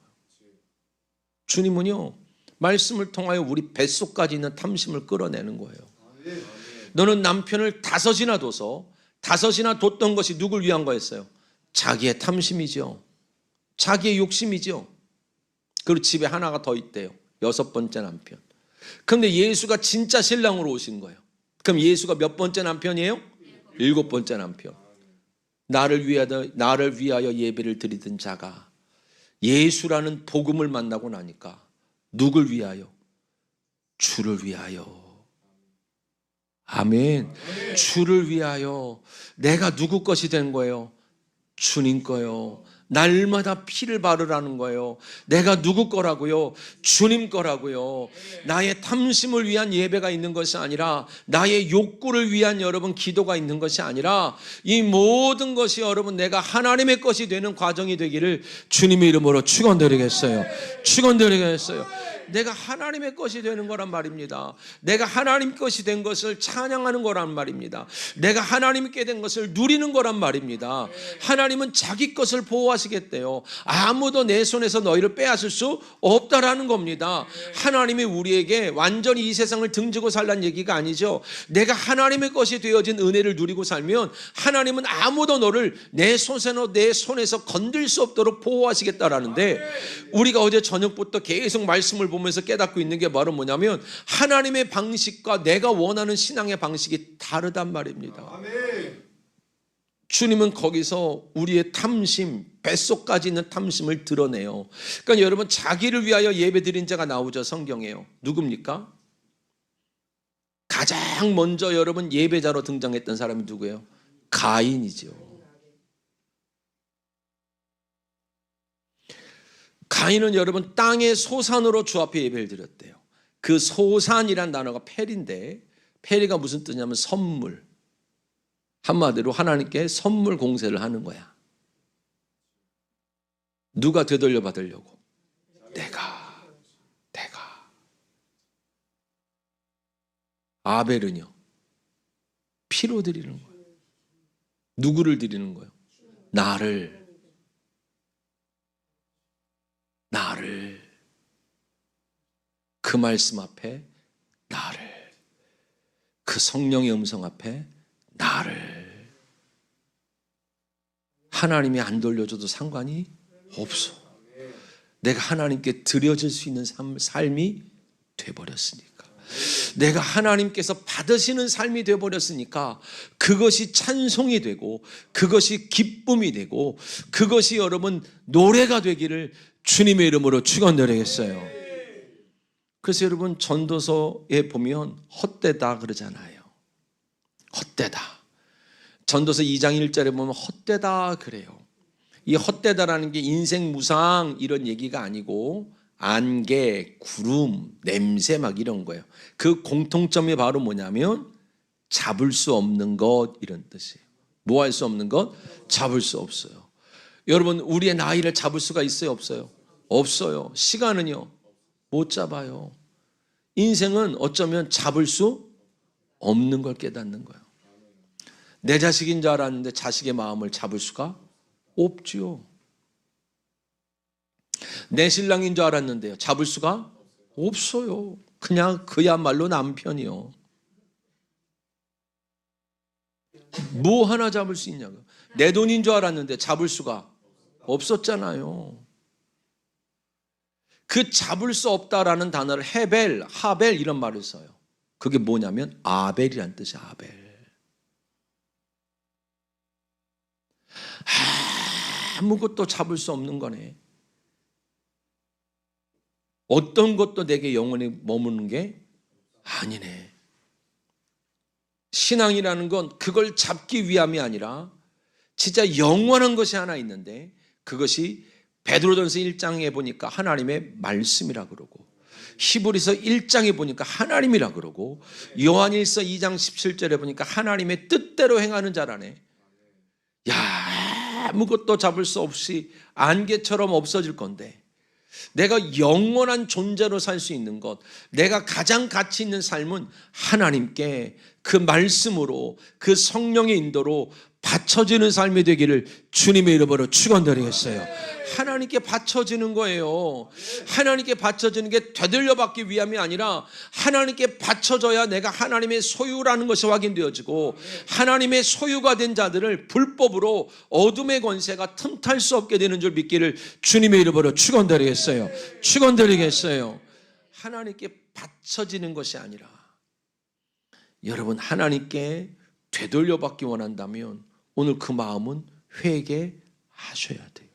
주님은요, 말씀을 통하여 우리 뱃속까지 있는 탐심을 끌어내는 거예요. 너는 남편을 5이나 둬서 5이나 뒀던 것이 누굴 위한 거였어요? 자기의 탐심이죠. 자기의 욕심이죠. 그리고 집에 하나가 더 있대요. 6번째 남편. 그런데 예수가 진짜 신랑으로 오신 거예요. 그럼 예수가 몇 번째 남편이에요? 7번째 남편. 나를 위하여 예배를 드리던 자가 예수라는 복음을 만나고 나니까 누굴 위하여? 주를 위하여. 아멘. 주를 위하여 내가 누구 것이 된 거예요? 주님 거요. 날마다 피를 바르라는 거예요. 내가 누구 거라고요? 주님 거라고요. 나의 탐심을 위한 예배가 있는 것이 아니라, 나의 욕구를 위한 여러분 기도가 있는 것이 아니라, 이 모든 것이 여러분 내가 하나님의 것이 되는 과정이 되기를 주님의 이름으로 축원드리겠어요. 축원드리겠어요. 내가 하나님의 것이 되는 거란 말입니다. 내가 하나님 것이 된 것을 찬양하는 거란 말입니다. 내가 하나님께 된 것을 누리는 거란 말입니다. 하나님은 자기 것을 보호하시겠대요. 아무도 내 손에서 너희를 빼앗을 수 없다라는 겁니다. 하나님이 우리에게 완전히 이 세상을 등지고 살란 얘기가 아니죠. 내가 하나님의 것이 되어진 은혜를 누리고 살면 하나님은 아무도 너를 내 손에서 건들 수 없도록 보호하시겠다라는데, 우리가 어제 저녁부터 계속 말씀을 보면서 깨닫고 있는 게 바로 뭐냐면, 하나님의 방식과 내가 원하는 신앙의 방식이 다르단 말입니다. 아멘. 주님은 거기서 우리의 탐심, 뱃속까지 있는 탐심을 드러내요. 그러니까 여러분, 자기를 위하여 예배드린 자가 나오죠. 성경에요. 누굽니까? 가장 먼저 여러분 예배자로 등장했던 사람이 누구예요? 가인이죠. 가인은 여러분 땅의 소산으로 주 앞에 예배를 드렸대요. 그 소산이란 단어가 페리인데, 페리가 무슨 뜻이냐면 선물. 한마디로 하나님께 선물 공세를 하는 거야. 누가 되돌려 받으려고? 내가. 아벨은요, 피로 드리는 거예요. 누구를 드리는 거예요? 나를. 그 말씀 앞에 나를, 그 성령의 음성 앞에 나를. 하나님이 안 돌려줘도 상관이 없어. 내가 하나님께 드려질 수 있는 삶이 돼버렸으니까. 내가 하나님께서 받으시는 삶이 돼버렸으니까 그것이 찬송이 되고, 그것이 기쁨이 되고, 그것이 여러분 노래가 되기를 주님의 이름으로 축원드리겠어요. 그래서 여러분 전도서에 보면 헛되다 그러잖아요. 헛되다. 전도서 2장 1절에 보면 헛되다 그래요. 이 헛되다라는 게 인생 무상 이런 얘기가 아니고, 안개, 구름, 냄새 막 이런 거예요. 그 공통점이 바로 뭐냐면 잡을 수 없는 것, 이런 뜻이에요. 뭐 할 수 없는 것? 잡을 수 없어요. 여러분, 우리의 나이를 잡을 수가 있어요, 없어요? 없어요. 시간은요, 못 잡아요. 인생은 어쩌면 잡을 수 없는 걸 깨닫는 거예요. 내 자식인 줄 알았는데 자식의 마음을 잡을 수가 없지요. 내 신랑인 줄 알았는데요, 잡을 수가 없어요. 그냥 그야말로 남편이요. 뭐 하나 잡을 수 있냐고요. 내 돈인 줄 알았는데 잡을 수가 없었잖아요. 그 잡을 수 없다라는 단어를 헤벨, 하벨 이런 말을 써요. 그게 뭐냐면 아벨이란 뜻이야. 아벨. 아무것도 잡을 수 없는 거네. 어떤 것도 내게 영원히 머무는 게 아니네. 신앙이라는 건 그걸 잡기 위함이 아니라 진짜 영원한 것이 하나 있는데, 그것이 베드로전서 1장에 보니까 하나님의 말씀이라 그러고, 히브리서 1장에 보니까 하나님이라 그러고, 요한일서 2장 17절에 보니까 하나님의 뜻대로 행하는 자라네. 야, 아무것도 잡을 수 없이 안개처럼 없어질 건데, 내가 영원한 존재로 살 수 있는 것, 내가 가장 가치 있는 삶은 하나님께 그 말씀으로, 그 성령의 인도로 바쳐지는 삶이 되기를 주님의 이름으로 축원드리겠어요. 하나님께 바쳐지는 거예요. 하나님께 바쳐지는 게 되돌려받기 위함이 아니라, 하나님께 바쳐져야 내가 하나님의 소유라는 것이 확인되어지고, 하나님의 소유가 된 자들을 불법으로 어둠의 권세가 틈탈 수 없게 되는 줄 믿기를 주님의 이름으로 축원드리겠어요. 축원드리겠어요. 하나님께 바쳐지는 것이 아니라, 여러분 하나님께 되돌려받기 원한다면 오늘 그 마음은 회개하셔야 돼요.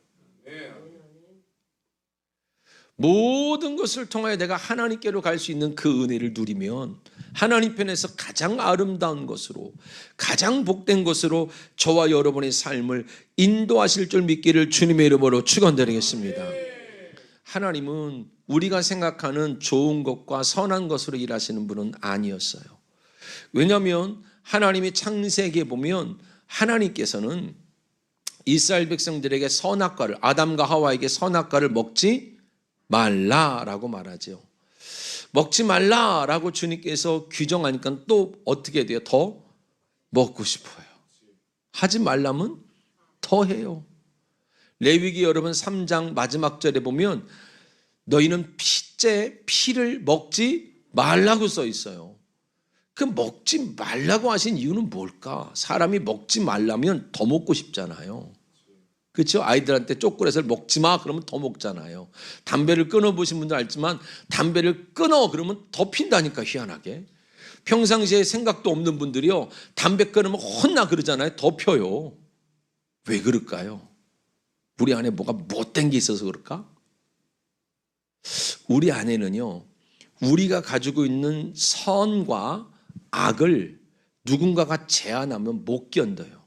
모든 것을 통하여 내가 하나님께로 갈 수 있는 그 은혜를 누리면 하나님 편에서 가장 아름다운 것으로, 가장 복된 것으로 저와 여러분의 삶을 인도하실 줄 믿기를 주님의 이름으로 축원드리겠습니다. 하나님은 우리가 생각하는 좋은 것과 선한 것으로 일하시는 분은 아니었어요. 왜냐하면 하나님이 창세기에 보면 하나님께서는 이스라엘 백성들에게 선악과를, 아담과 하와에게 선악과를 먹지 말라라고 말하죠. 먹지 말라라고 주님께서 규정하니까 또 어떻게 돼요? 더 먹고 싶어요. 하지 말라면 더 해요. 레위기 여러분 3장 마지막 절에 보면 너희는 피를 먹지 말라고 써 있어요. 그 먹지 말라고 하신 이유는 뭘까? 사람이 먹지 말라면 더 먹고 싶잖아요. 그렇죠? 아이들한테 초콜릿을 먹지 마 그러면 더 먹잖아요. 담배를 끊어보신 분들 알지만 담배를 끊어 그러면 더 핀다니까, 희한하게. 평상시에 생각도 없는 분들이요, 담배 끊으면 혼나 그러잖아요. 더 펴요. 왜 그럴까요? 우리 안에 뭐가 못된 게 있어서 그럴까? 우리 안에는요, 우리가 가지고 있는 선과 악을 누군가가 제안하면 못 견뎌요.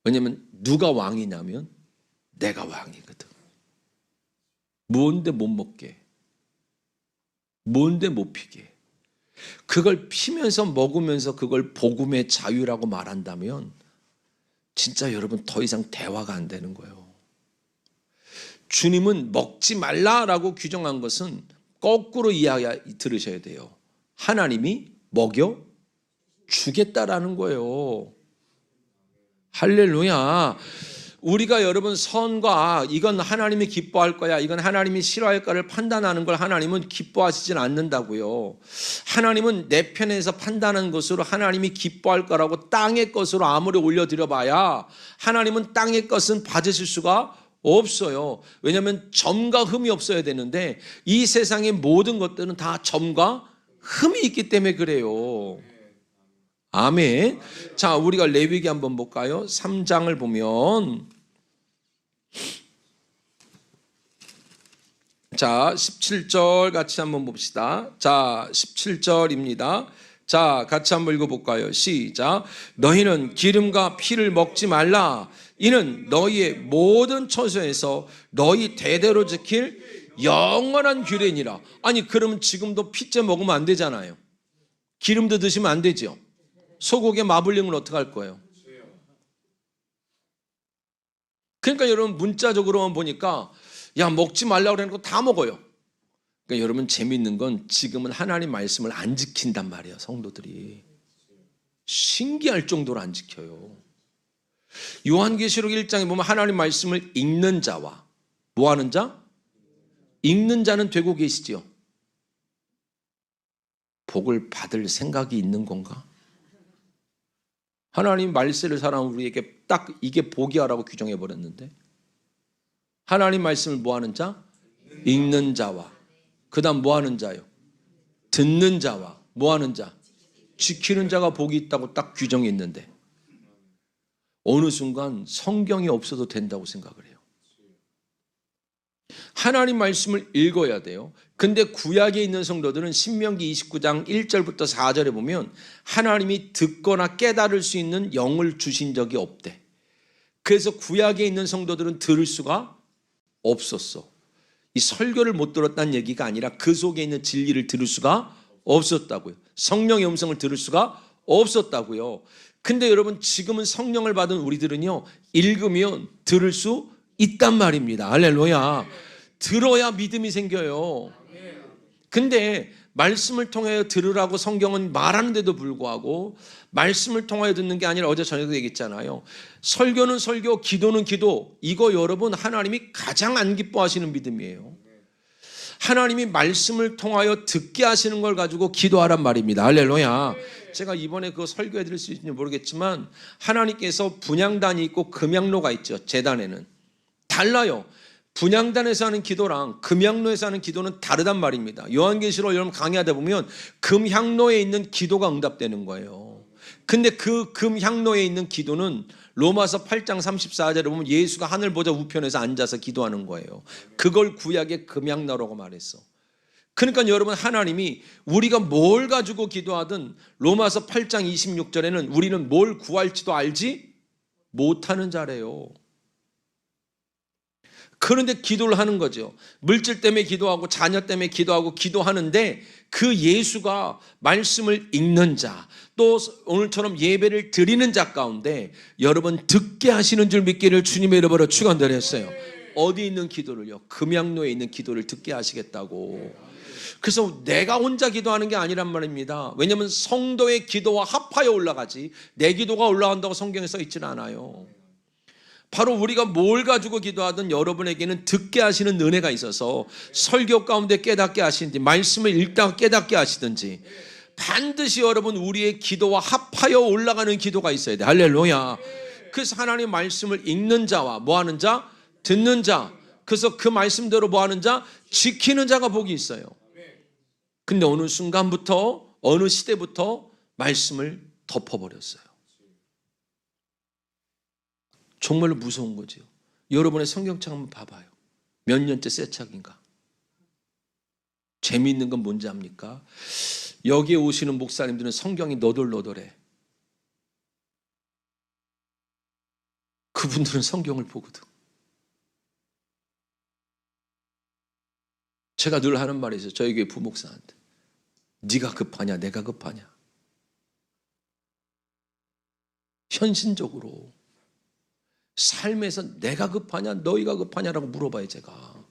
왜냐하면 누가 왕이냐면 내가 왕이거든. 뭔데 못 먹게, 뭔데 못 피게. 그걸 피면서 먹으면서 그걸 복음의 자유라고 말한다면 진짜 여러분 더 이상 대화가 안 되는 거예요. 주님은 먹지 말라라고 규정한 것은 거꾸로 이야기 들으셔야 돼요. 하나님이 먹여 주겠다라는 거예요. 할렐루야. 우리가 여러분 선과 악, 이건 하나님이 기뻐할 거야, 이건 하나님이 싫어할 거를 판단하는 걸 하나님은 기뻐하시진 않는다고요. 하나님은 내 편에서 판단한 것으로 하나님이 기뻐할 거라고 땅의 것으로 아무리 올려드려봐야 하나님은 땅의 것은 받으실 수가 없어요. 왜냐하면 점과 흠이 없어야 되는데 이 세상의 모든 것들은 다 점과 흠이 있기 때문에 그래요. 아멘. 자, 우리가 레위기 한번 볼까요? 3장을 보면 자 17절 같이 한번 봅시다. 자 17절입니다. 자, 같이 한번 읽어볼까요? 시작. 너희는 기름과 피를 먹지 말라. 이는 너희의 모든 처소에서 너희 대대로 지킬 영원한 규례니라. 아니, 그러면 지금도 피째 먹으면 안 되잖아요. 기름도 드시면 안 되죠. 소고기에 마블링을 어떻게 할 거예요? 그러니까 여러분 문자적으로만 보니까 야, 먹지 말라고 그러는 거 다 먹어요. 그러니까 여러분 재미있는 건 지금은 하나님 말씀을 안 지킨단 말이에요. 성도들이 신기할 정도로 안 지켜요. 요한계시록 1장에 보면 하나님 말씀을 읽는 자와 뭐 하는 자? 읽는 자는 되고 계시지요. 복을 받을 생각이 있는 건가? 하나님 말씀을 사랑하는 우리에게 딱 이게 복이야라고 규정해 버렸는데, 하나님 말씀을 뭐 하는 자? 읽는 자와 그 다음 뭐 하는 자요? 듣는 자와 뭐 하는 자? 지키는 자가 복이 있다고 딱 규정이 있는데 어느 순간 성경이 없어도 된다고 생각을 해요. 하나님 말씀을 읽어야 돼요. 근데 구약에 있는 성도들은 신명기 29장 1절부터 4절에 보면 하나님이 듣거나 깨달을 수 있는 영을 주신 적이 없대. 그래서 구약에 있는 성도들은 들을 수가 없었어. 이 설교를 못 들었다는 얘기가 아니라 그 속에 있는 진리를 들을 수가 없었다고요. 성령의 음성을 들을 수가 없었다고요. 근데 여러분 지금은 성령을 받은 우리들은요, 읽으면 들을 수 있단 말입니다. 할렐루야. 들어야 믿음이 생겨요. 근데 말씀을 통하여 들으라고 성경은 말하는데도 불구하고 말씀을 통하여 듣는 게 아니라 어제 저녁에 얘기했잖아요. 설교는 설교, 기도는 기도. 이거 여러분 하나님이 가장 안 기뻐하시는 믿음이에요. 하나님이 말씀을 통하여 듣게 하시는 걸 가지고 기도하란 말입니다. 할렐루야. 제가 이번에 그거 설교해 드릴 수 있는지 모르겠지만 하나님께서 분향단이 있고 금향로가 있죠. 제단에는 달라요. 분향단에서 하는 기도랑 금향로에서 하는 기도는 다르단 말입니다. 요한계시록 여러분 강의하다 보면 금향로에 있는 기도가 응답되는 거예요. 근데 그 금향로에 있는 기도는 로마서 8장 34절에 보면 예수가 하늘 보좌 우편에서 앉아서 기도하는 거예요. 그걸 구약의 금양나라고 말했어. 그러니까 여러분, 하나님이 우리가 뭘 가지고 기도하든 로마서 8장 26절에는 우리는 뭘 구할지도 알지 못하는 자래요. 그런데 기도를 하는 거죠. 물질 때문에 기도하고 자녀 때문에 기도하고 기도하는데 그 예수가 말씀을 읽는 자, 또 오늘처럼 예배를 드리는 자 가운데 여러분 듣게 하시는 줄 믿기를 주님의 이름으로 축원드렸어요. 어디 있는 기도를요? 금양로에 있는 기도를 듣게 하시겠다고. 그래서 내가 혼자 기도하는 게 아니란 말입니다. 왜냐하면 성도의 기도와 합하여 올라가지 내 기도가 올라간다고 성경에 써 있지는 않아요. 바로 우리가 뭘 가지고 기도하든 여러분에게는 듣게 하시는 은혜가 있어서 설교 가운데 깨닫게 하시든지 말씀을 읽다가 깨닫게 하시든지 반드시 여러분 우리의 기도와 합하여 올라가는 기도가 있어야 돼. 할렐루야. 그래서 하나님의 말씀을 읽는 자와 뭐하는 자? 듣는 자. 그래서 그 말씀대로 뭐하는 자? 지키는 자가 복이 있어요. 근데 어느 순간부터 어느 시대부터 말씀을 덮어버렸어요. 정말로 무서운 거죠. 여러분의 성경책 한번 봐봐요. 몇 년째 새 책인가? 재미있는 건 뭔지 압니까? 여기에 오시는 목사님들은 성경이 너덜너덜해. 그분들은 성경을 보거든. 제가 늘 하는 말이 있어요. 저희 교회 부목사한테. 네가 급하냐 내가 급하냐. 현실적으로 삶에서 내가 급하냐 너희가 급하냐라고 물어봐요. 제가.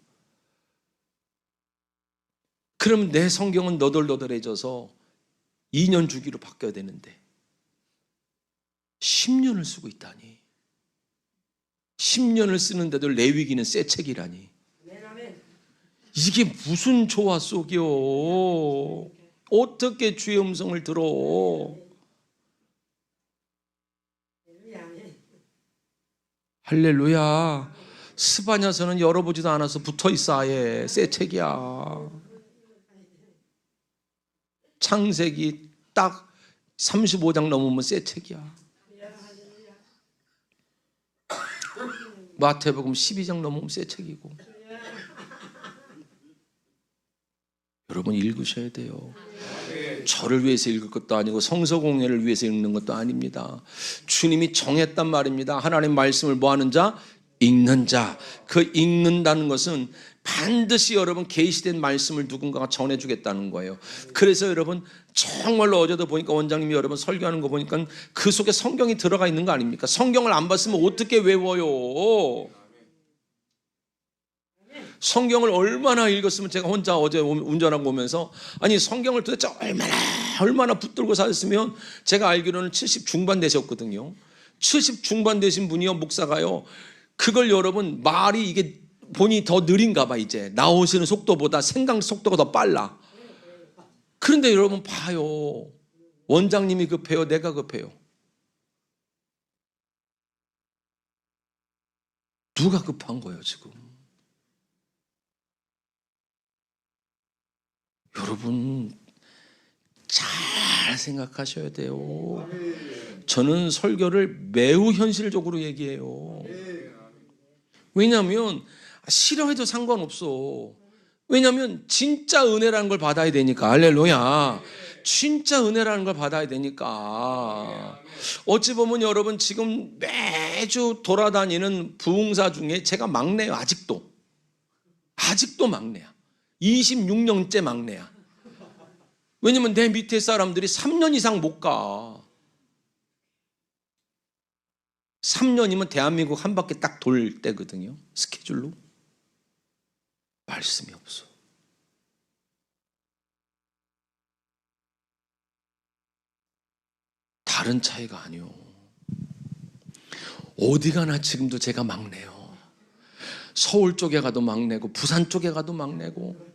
그럼 내 성경은 너덜너덜해져서 2년 주기로 바뀌어야 되는데 10년을 쓰고 있다니. 10년을 쓰는데도 레위기는 새 책이라니. 이게 무슨 조화 속이요. 어떻게 주의 음성을 들어. 할렐루야. 스바냐서는 열어보지도 않아서 붙어있어. 아예 새 책이야. 창세기 딱 35장 넘으면 새 책이야. 마태복음 12장 넘으면 새 책이고. 여러분 읽으셔야 돼요. 저를 위해서 읽을 것도 아니고 성서공예를 위해서 읽는 것도 아닙니다. 주님이 정했단 말입니다. 하나님 말씀을 뭐하는 자? 읽는 자. 그 읽는다는 것은 반드시 여러분 계시된 말씀을 누군가가 전해주겠다는 거예요. 그래서 여러분 정말로 어제도 보니까 원장님이 여러분 설교하는 거 보니까 그 속에 성경이 들어가 있는 거 아닙니까? 성경을 안 봤으면 어떻게 외워요? 성경을 얼마나 읽었으면. 제가 혼자 어제 운전하고 오면서 아니 성경을 도대체 얼마나 붙들고 사셨으면. 제가 알기로는 70 중반 되셨거든요. 70 중반 되신 분이요, 목사가요. 그걸 여러분 말이 이게 본인이 더 느린가 봐. 이제 나오시는 속도보다 생각 속도가 더 빨라. 그런데 여러분 봐요. 원장님이 급해요, 내가 급해요? 누가 급한 거예요 지금? 여러분 잘 생각하셔야 돼요. 저는 설교를 매우 현실적으로 얘기해요. 왜냐하면 싫어해도 상관없어. 왜냐하면 진짜 은혜라는 걸 받아야 되니까. 할렐루야. 진짜 은혜라는 걸 받아야 되니까. 어찌 보면 여러분 지금 매주 돌아다니는 부흥사 중에 제가 막내예요. 아직도 막내야. 26년째 막내야. 왜냐면 내 밑에 사람들이 3년 이상 못 가. 3년이면 대한민국 한 바퀴 딱 돌 때거든요. 스케줄로. 말씀이 없어. 다른 차이가 아니요. 어디 가나 지금도 제가 막내요. 서울 쪽에 가도 막내고 부산 쪽에 가도 막내고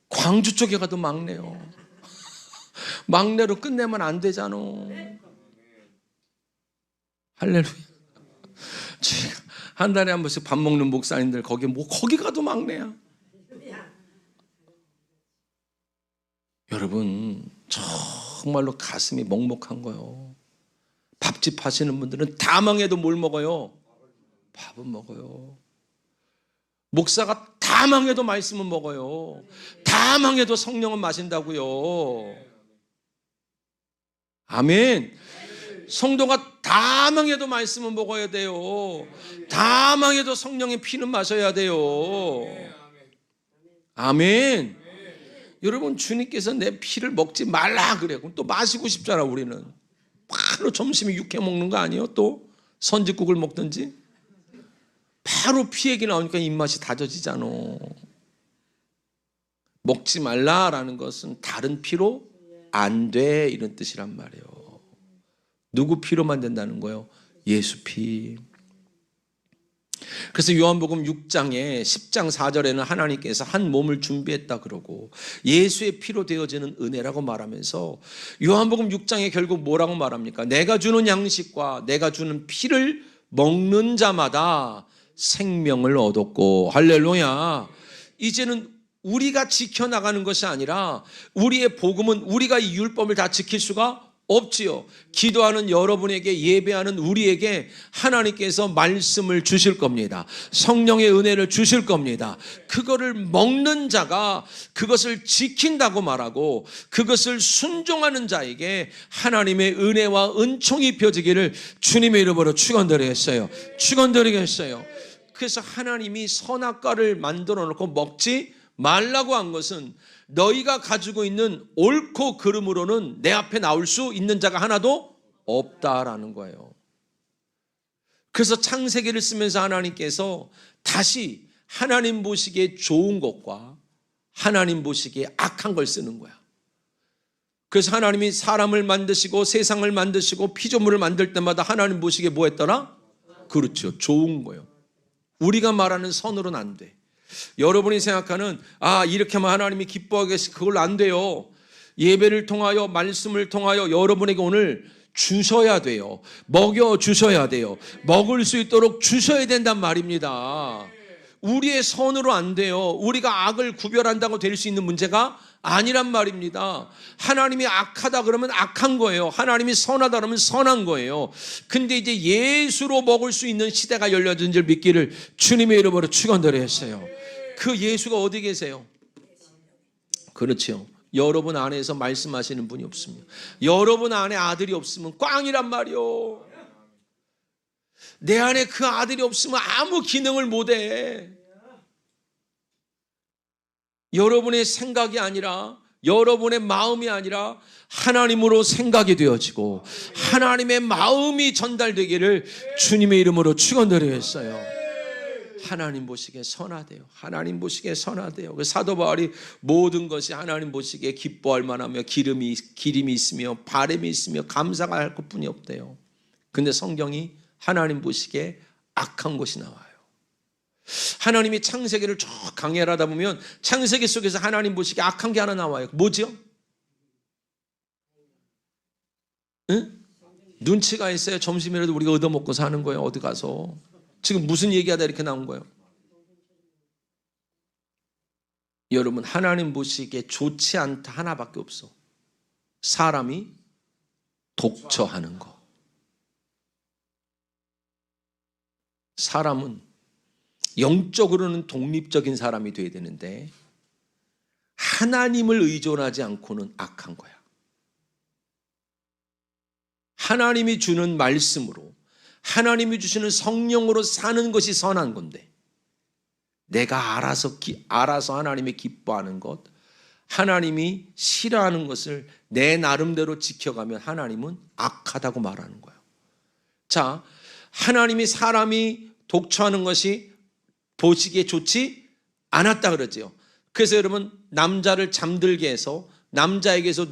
광주 쪽에 가도 막내요. 막내로 끝내면 안 되잖아. 할렐루야. 제가 한 달에 한 번씩 밥 먹는 목사님들 거기 가도 막내야. 여러분 정말로 가슴이 먹먹한 거예요. 밥집 하시는 분들은 다 망해도 뭘 먹어요? 밥은 먹어요. 목사가 다 망해도 말씀은 먹어요. 다 망해도 성령은 마신다고요. 아멘. 성도가 다 망해도 말씀은 먹어야 돼요. 다 망해도 성령의 피는 마셔야 돼요. 아멘. 여러분, 주님께서 내 피를 먹지 말라 그래. 그럼 또 마시고 싶잖아. 우리는 바로 점심에 육회 먹는 거 아니에요? 또 선짓국을 먹든지 바로 피 얘기 나오니까 입맛이 다져지잖아. 먹지 말라라는 것은 다른 피로 안 돼, 이런 뜻이란 말이에요. 누구 피로만 된다는 거예요? 예수 피. 그래서 요한복음 6장에 10장 4절에는 하나님께서 한 몸을 준비했다 그러고 예수의 피로 되어지는 은혜라고 말하면서 요한복음 6장에 결국 뭐라고 말합니까? 내가 주는 양식과 내가 주는 피를 먹는 자마다 생명을 얻었고, 할렐루야. 이제는 우리가 지켜나가는 것이 아니라 우리의 복음은 우리가 이 율법을 다 지킬 수가 없지요. 기도하는 여러분에게, 예배하는 우리에게 하나님께서 말씀을 주실 겁니다. 성령의 은혜를 주실 겁니다. 그거를 먹는 자가 그것을 지킨다고 말하고 그것을 순종하는 자에게 하나님의 은혜와 은총이 입혀지기를 주님의 이름으로 축원드리겠어요. 축원드리겠어요. 그래서 하나님이 선악과를 만들어 놓고 먹지 말라고 한 것은 너희가 가지고 있는 옳고 그름으로는 내 앞에 나올 수 있는 자가 하나도 없다라는 거예요. 그래서 창세기를 쓰면서 하나님께서 다시 하나님 보시기에 좋은 것과 하나님 보시기에 악한 걸 쓰는 거야. 그래서 하나님이 사람을 만드시고 세상을 만드시고 피조물을 만들 때마다 하나님 보시기에 뭐 했더라? 그렇죠. 좋은 거예요. 우리가 말하는 선으로는 안 돼. 여러분이 생각하는 이렇게 하면 하나님이 기뻐하겠지, 그걸로 안 돼요. 예배를 통하여 말씀을 통하여 여러분에게 오늘 주셔야 돼요. 먹여 주셔야 돼요. 먹을 수 있도록 주셔야 된단 말입니다. 우리의 선으로 안 돼요. 우리가 악을 구별한다고 될 수 있는 문제가 아니란 말입니다. 하나님이 악하다 그러면 악한 거예요. 하나님이 선하다 그러면 선한 거예요. 근데 이제 예수로 먹을 수 있는 시대가 열려진 줄 믿기를 주님의 이름으로 축원드렸어요. 그 예수가 어디 계세요? 그렇죠. 여러분 안에서 말씀하시는 분이 없습니다. 여러분 안에 아들이 없으면 꽝이란 말이요. 내 안에 그 아들이 없으면 아무 기능을 못해. 여러분의 생각이 아니라, 여러분의 마음이 아니라 하나님으로 생각이 되어지고 하나님의 마음이 전달되기를 주님의 이름으로 축원드리겠어요. 하나님 보시기에 선하대요. 하나님 보시기에 선하대요. 사도 바울이 모든 것이 하나님 보시기에 기뻐할 만하며 기름이 있으며 바람이 있으며 감사가 할 것뿐이 없대요. 근데 성경이 하나님 보시기에 악한 것이 나와요. 하나님이 창세기를 쭉 강해를 하다 보면 창세기 속에서 하나님 보시기에 악한 게 하나 나와요. 뭐죠? 응? 눈치가 있어요. 점심이라도 우리가 얻어먹고 사는 거예요. 어디 가서. 지금 무슨 얘기하다 이렇게 나온 거예요? 여러분, 하나님 보시기에 좋지 않다 하나밖에 없어. 사람이 독처하는 거. 사람은 영적으로는 독립적인 사람이 돼야 되는데 하나님을 의존하지 않고는 악한 거야. 하나님이 주는 말씀으로, 하나님이 주시는 성령으로 사는 것이 선한 건데 내가 알아서 하나님이 기뻐하는 것, 하나님이 싫어하는 것을 내 나름대로 지켜가면 하나님은 악하다고 말하는 거예요. 자, 하나님이 사람이 독처하는 것이 보시기에 좋지 않았다 그러죠. 그래서 여러분, 남자를 잠들게 해서 남자에게서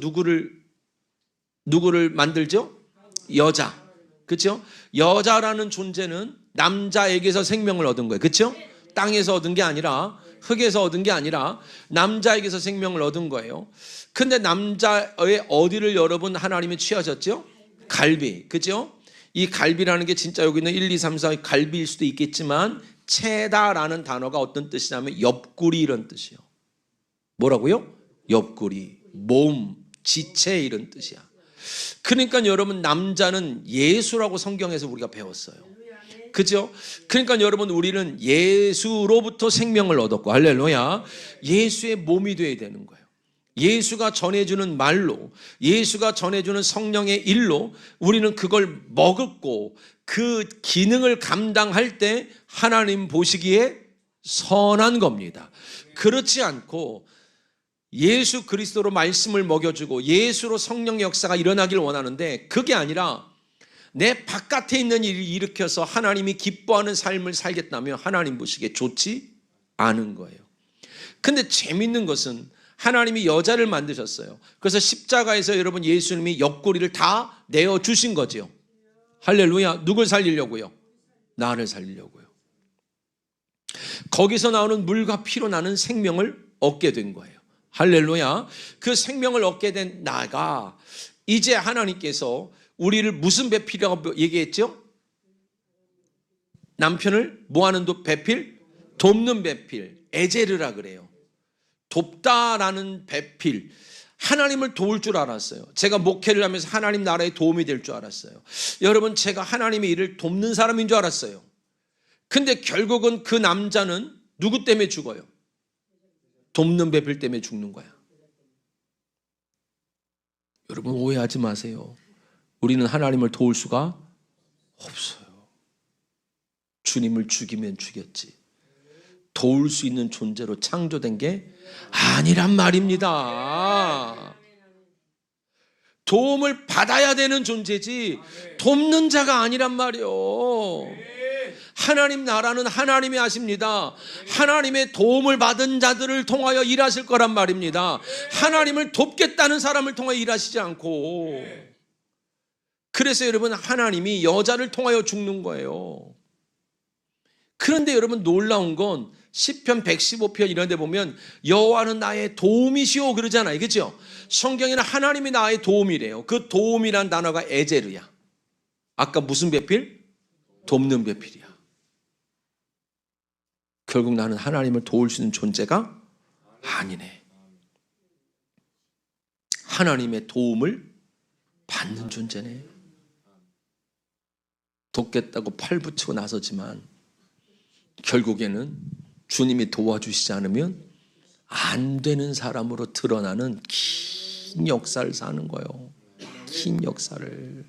누구를 만들죠? 여자. 그렇죠? 여자라는 존재는 남자에게서 생명을 얻은 거예요. 그렇죠? 땅에서 얻은 게 아니라, 흙에서 얻은 게 아니라 남자에게서 생명을 얻은 거예요. 근데 남자의 어디를 여러분 하나님이 취하셨죠? 갈비. 그렇죠? 이 갈비라는 게 진짜 여기 있는 1, 2, 3, 4 갈비일 수도 있겠지만 채다라는 단어가 어떤 뜻이냐면 옆구리 이런 뜻이에요. 뭐라고요? 옆구리, 몸, 지체 이런 뜻이야. 그러니까 여러분, 남자는 예수라고 성경에서 우리가 배웠어요. 그죠? 그러니까 여러분, 우리는 예수로부터 생명을 얻었고, 할렐루야, 예수의 몸이 되어야 되는 거예요. 예수가 전해주는 말로, 예수가 전해주는 성령의 일로 우리는 그걸 먹었고, 그 기능을 감당할 때 하나님 보시기에 선한 겁니다. 그렇지 않고 예수 그리스도로 말씀을 먹여주고 예수로 성령의 역사가 일어나길 원하는데, 그게 아니라 내 바깥에 있는 일을 일으켜서 하나님이 기뻐하는 삶을 살겠다면 하나님 보시기에 좋지 않은 거예요. 근데 재밌는 것은 하나님이 여자를 만드셨어요. 그래서 십자가에서 여러분, 예수님이 옆구리를 다 내어주신 거죠. 할렐루야. 누굴 살리려고요? 나를 살리려고요. 거기서 나오는 물과 피로 나는 생명을 얻게 된 거예요. 할렐루야. 그 생명을 얻게 된 나가 이제 하나님께서 우리를 무슨 배필이라고 얘기했죠? 남편을 뭐하는 배필? 돕는 배필, 에제르라 그래요. 돕다라는 배필. 하나님을 도울 줄 알았어요. 제가 목회를 하면서 하나님 나라에 도움이 될 줄 알았어요. 여러분, 제가 하나님의 일을 돕는 사람인 줄 알았어요. 근데 결국은 그 남자는 누구 때문에 죽어요? 돕는 배필 때문에 죽는 거야. 여러분, 오해하지 마세요. 우리는 하나님을 도울 수가 없어요. 주님을 죽이면 죽였지, 도울 수 있는 존재로 창조된 게 아니란 말입니다. 도움을 받아야 되는 존재지 돕는 자가 아니란 말이요. 하나님 나라는 하나님이 하십니다. 하나님의 도움을 받은 자들을 통하여 일하실 거란 말입니다. 하나님을 돕겠다는 사람을 통하여 일하시지 않고. 그래서 여러분, 하나님이 여자를 통하여 죽는 거예요. 그런데 여러분, 놀라운 건 시편 115편 이런 데 보면 여호와는 나의 도움이시오 그러잖아요. 그렇죠? 성경에는 하나님이 나의 도움이래요. 그 도움이란 단어가 에제르야. 아까 무슨 배필? 돕는 배필이야. 결국 나는 하나님을 도울 수 있는 존재가 아니네. 하나님의 도움을 받는 존재네. 돕겠다고 팔 붙이고 나서지만 결국에는 주님이 도와주시지 않으면 안 되는 사람으로 드러나는 긴 역사를 사는 거예요. 긴 역사를.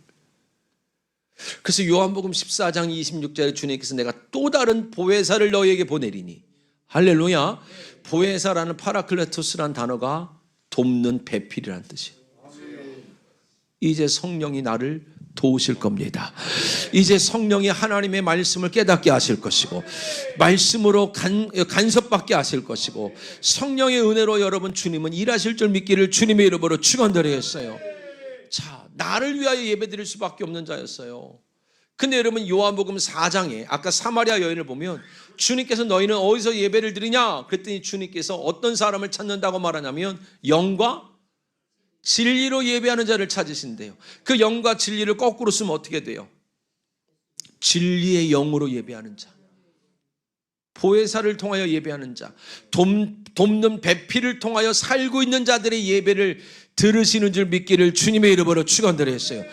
그래서 요한복음 14장 26절에 주님께서 내가 또 다른 보혜사를 너희에게 보내리니, 할렐루야. 보혜사라는 파라클레토스라는 단어가 돕는 배필이라는 뜻이에요. 이제 성령이 나를 도우실 겁니다. 이제 성령이 하나님의 말씀을 깨닫게 하실 것이고, 말씀으로 간섭받게 하실 것이고, 성령의 은혜로 여러분 주님은 일하실 줄 믿기를 주님의 이름으로 축원드리겠어요. 자, 나를 위하여 예배드릴 수밖에 없는 자였어요. 근데 여러분, 요한복음 4장에 아까 사마리아 여인을 보면 주님께서 너희는 어디서 예배를 드리냐? 그랬더니 주님께서 어떤 사람을 찾는다고 말하냐면 영과 진리로 예배하는 자를 찾으신대요. 그 영과 진리를 거꾸로 쓰면 어떻게 돼요? 진리의 영으로 예배하는 자, 보혜사를 통하여 예배하는 자, 돕는 배필을 통하여 살고 있는 자들의 예배를 들으시는 줄 믿기를 주님의 이름으로 축원드렸어요.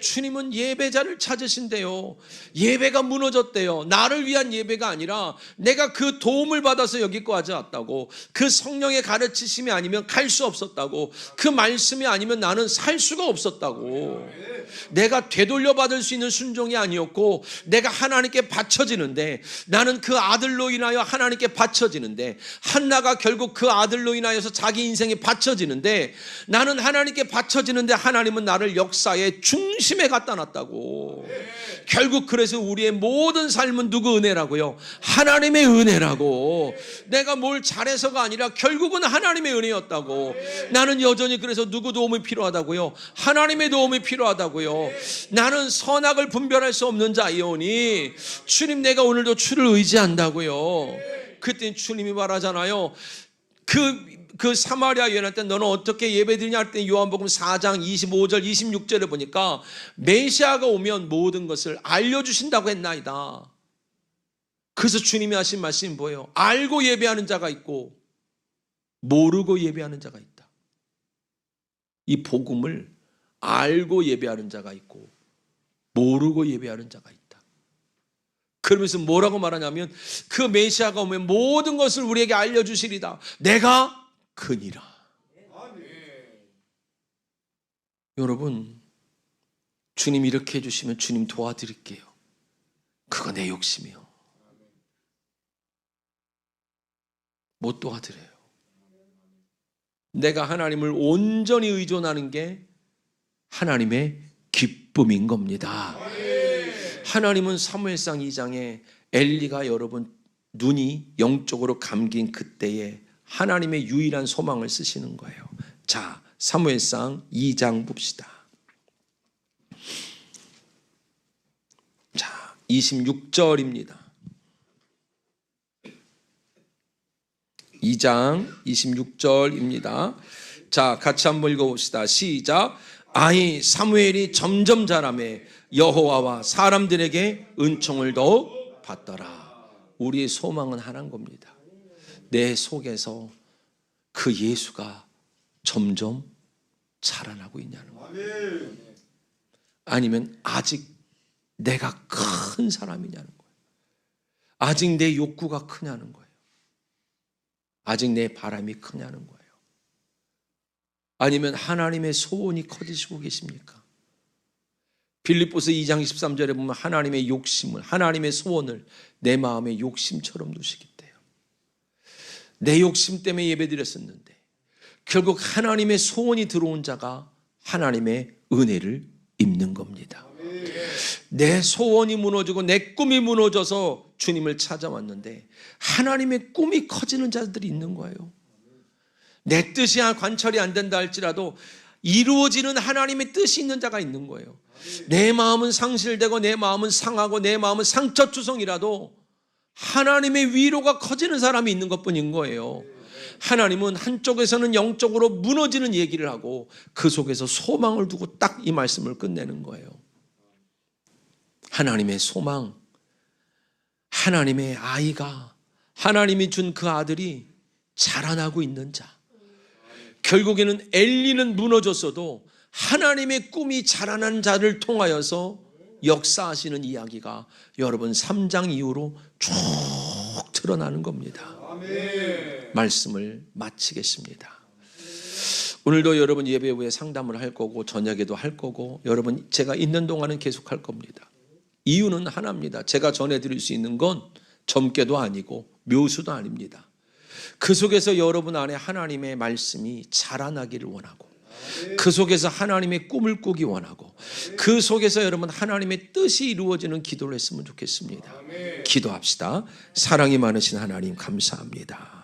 주님은 예배자를 찾으신대요. 예배가 무너졌대요. 나를 위한 예배가 아니라 내가 그 도움을 받아서 여기까지 왔다고, 그 성령의 가르치심이 아니면 갈 수 없었다고, 그 말씀이 아니면 나는 살 수가 없었다고. 내가 되돌려 받을 수 있는 순종이 아니었고 내가 하나님께 바쳐지는데, 나는 그 아들로 인하여 하나님께 바쳐지는데, 한나가 결국 그 아들로 인하여서 자기 인생에 바쳐지는데, 나는 하나님께 바쳐지는데 하나님은 나를 역사의 중심에 갖다 놨다고. 결국 그래서 우리의 모든 삶은 누구 은혜라고요? 하나님의 은혜라고. 내가 뭘 잘해서가 아니라 결국은 하나님의 은혜였다고. 나는 여전히 그래서 누구 도움이 필요하다고요? 하나님의 도움이 필요하다고요. 나는 선악을 분별할 수 없는 자이오니 주님, 내가 오늘도 주를 의지한다고요. 그때 주님이 말하잖아요. 그 사마리아 여인한테 너는 어떻게 예배드리냐 할 때 요한복음 4장 25절 26절에 보니까 메시아가 오면 모든 것을 알려주신다고 했나이다. 그래서 주님이 하신 말씀이 뭐예요? 알고 예배하는 자가 있고 모르고 예배하는 자가 있다. 이 복음을 알고 예배하는 자가 있고 모르고 예배하는 자가 있다. 그러면서 뭐라고 말하냐면 그 메시아가 오면 모든 것을 우리에게 알려주시리다. 내가 그니라. 여러분, 주님 이렇게 해주시면 주님 도와드릴게요. 그거 내 욕심이요. 못 도와드려요. 내가 하나님을 온전히 의존하는 게 하나님의 기쁨인 겁니다. 하나님은 사무엘상 2장에 엘리가 여러분 눈이 영적으로 감긴 그때에 하나님의 유일한 소망을 쓰시는 거예요. 자, 사무엘상 2장 봅시다. 자, 26절입니다. 2장 26절입니다. 자, 같이 한번 읽어봅시다. 시작. 아이 사무엘이 점점 자라매 여호와와 사람들에게 은총을 더욱 받더라. 우리의 소망은 하나인 겁니다. 내 속에서 그 예수가 점점 자라나고 있냐는 거예요. 아니면 아직 내가 큰 사람이냐는 거예요. 아직 내 욕구가 크냐는 거예요. 아직 내 바람이 크냐는 거예요. 아니면 하나님의 소원이 커지시고 계십니까? 빌립보서 2장 23절에 보면 하나님의 욕심을, 하나님의 소원을 내 마음의 욕심처럼 두시겠대요. 내 욕심 때문에 예배드렸었는데 결국 하나님의 소원이 들어온 자가 하나님의 은혜를 입는 겁니다. 내 소원이 무너지고 내 꿈이 무너져서 주님을 찾아왔는데 하나님의 꿈이 커지는 자들이 있는 거예요. 내 뜻이 관철이 안 된다 할지라도 이루어지는 하나님의 뜻이 있는 자가 있는 거예요. 내 마음은 상실되고 내 마음은 상하고 내 마음은 상처투성이라도 하나님의 위로가 커지는 사람이 있는 것뿐인 거예요. 하나님은 한쪽에서는 영적으로 무너지는 얘기를 하고 그 속에서 소망을 두고 딱 이 말씀을 끝내는 거예요. 하나님의 소망, 하나님의 아이가, 하나님이 준 그 아들이 자라나고 있는 자. 결국에는 엘리는 무너졌어도 하나님의 꿈이 자라난 자를 통하여서 역사하시는 이야기가 여러분 3장 이후로 쭉 드러나는 겁니다. 말씀을 마치겠습니다. 오늘도 여러분 예배 후에 상담을 할 거고 저녁에도 할 거고 여러분 제가 있는 동안은 계속 할 겁니다. 이유는 하나입니다. 제가 전해드릴 수 있는 건 점괘도 아니고 묘수도 아닙니다. 그 속에서 여러분 안에 하나님의 말씀이 자라나기를 원하고 그 속에서 하나님의 꿈을 꾸기 원하고 그 속에서 여러분 하나님의 뜻이 이루어지는 기도를 했으면 좋겠습니다. 기도합시다. 사랑이 많으신 하나님 감사합니다.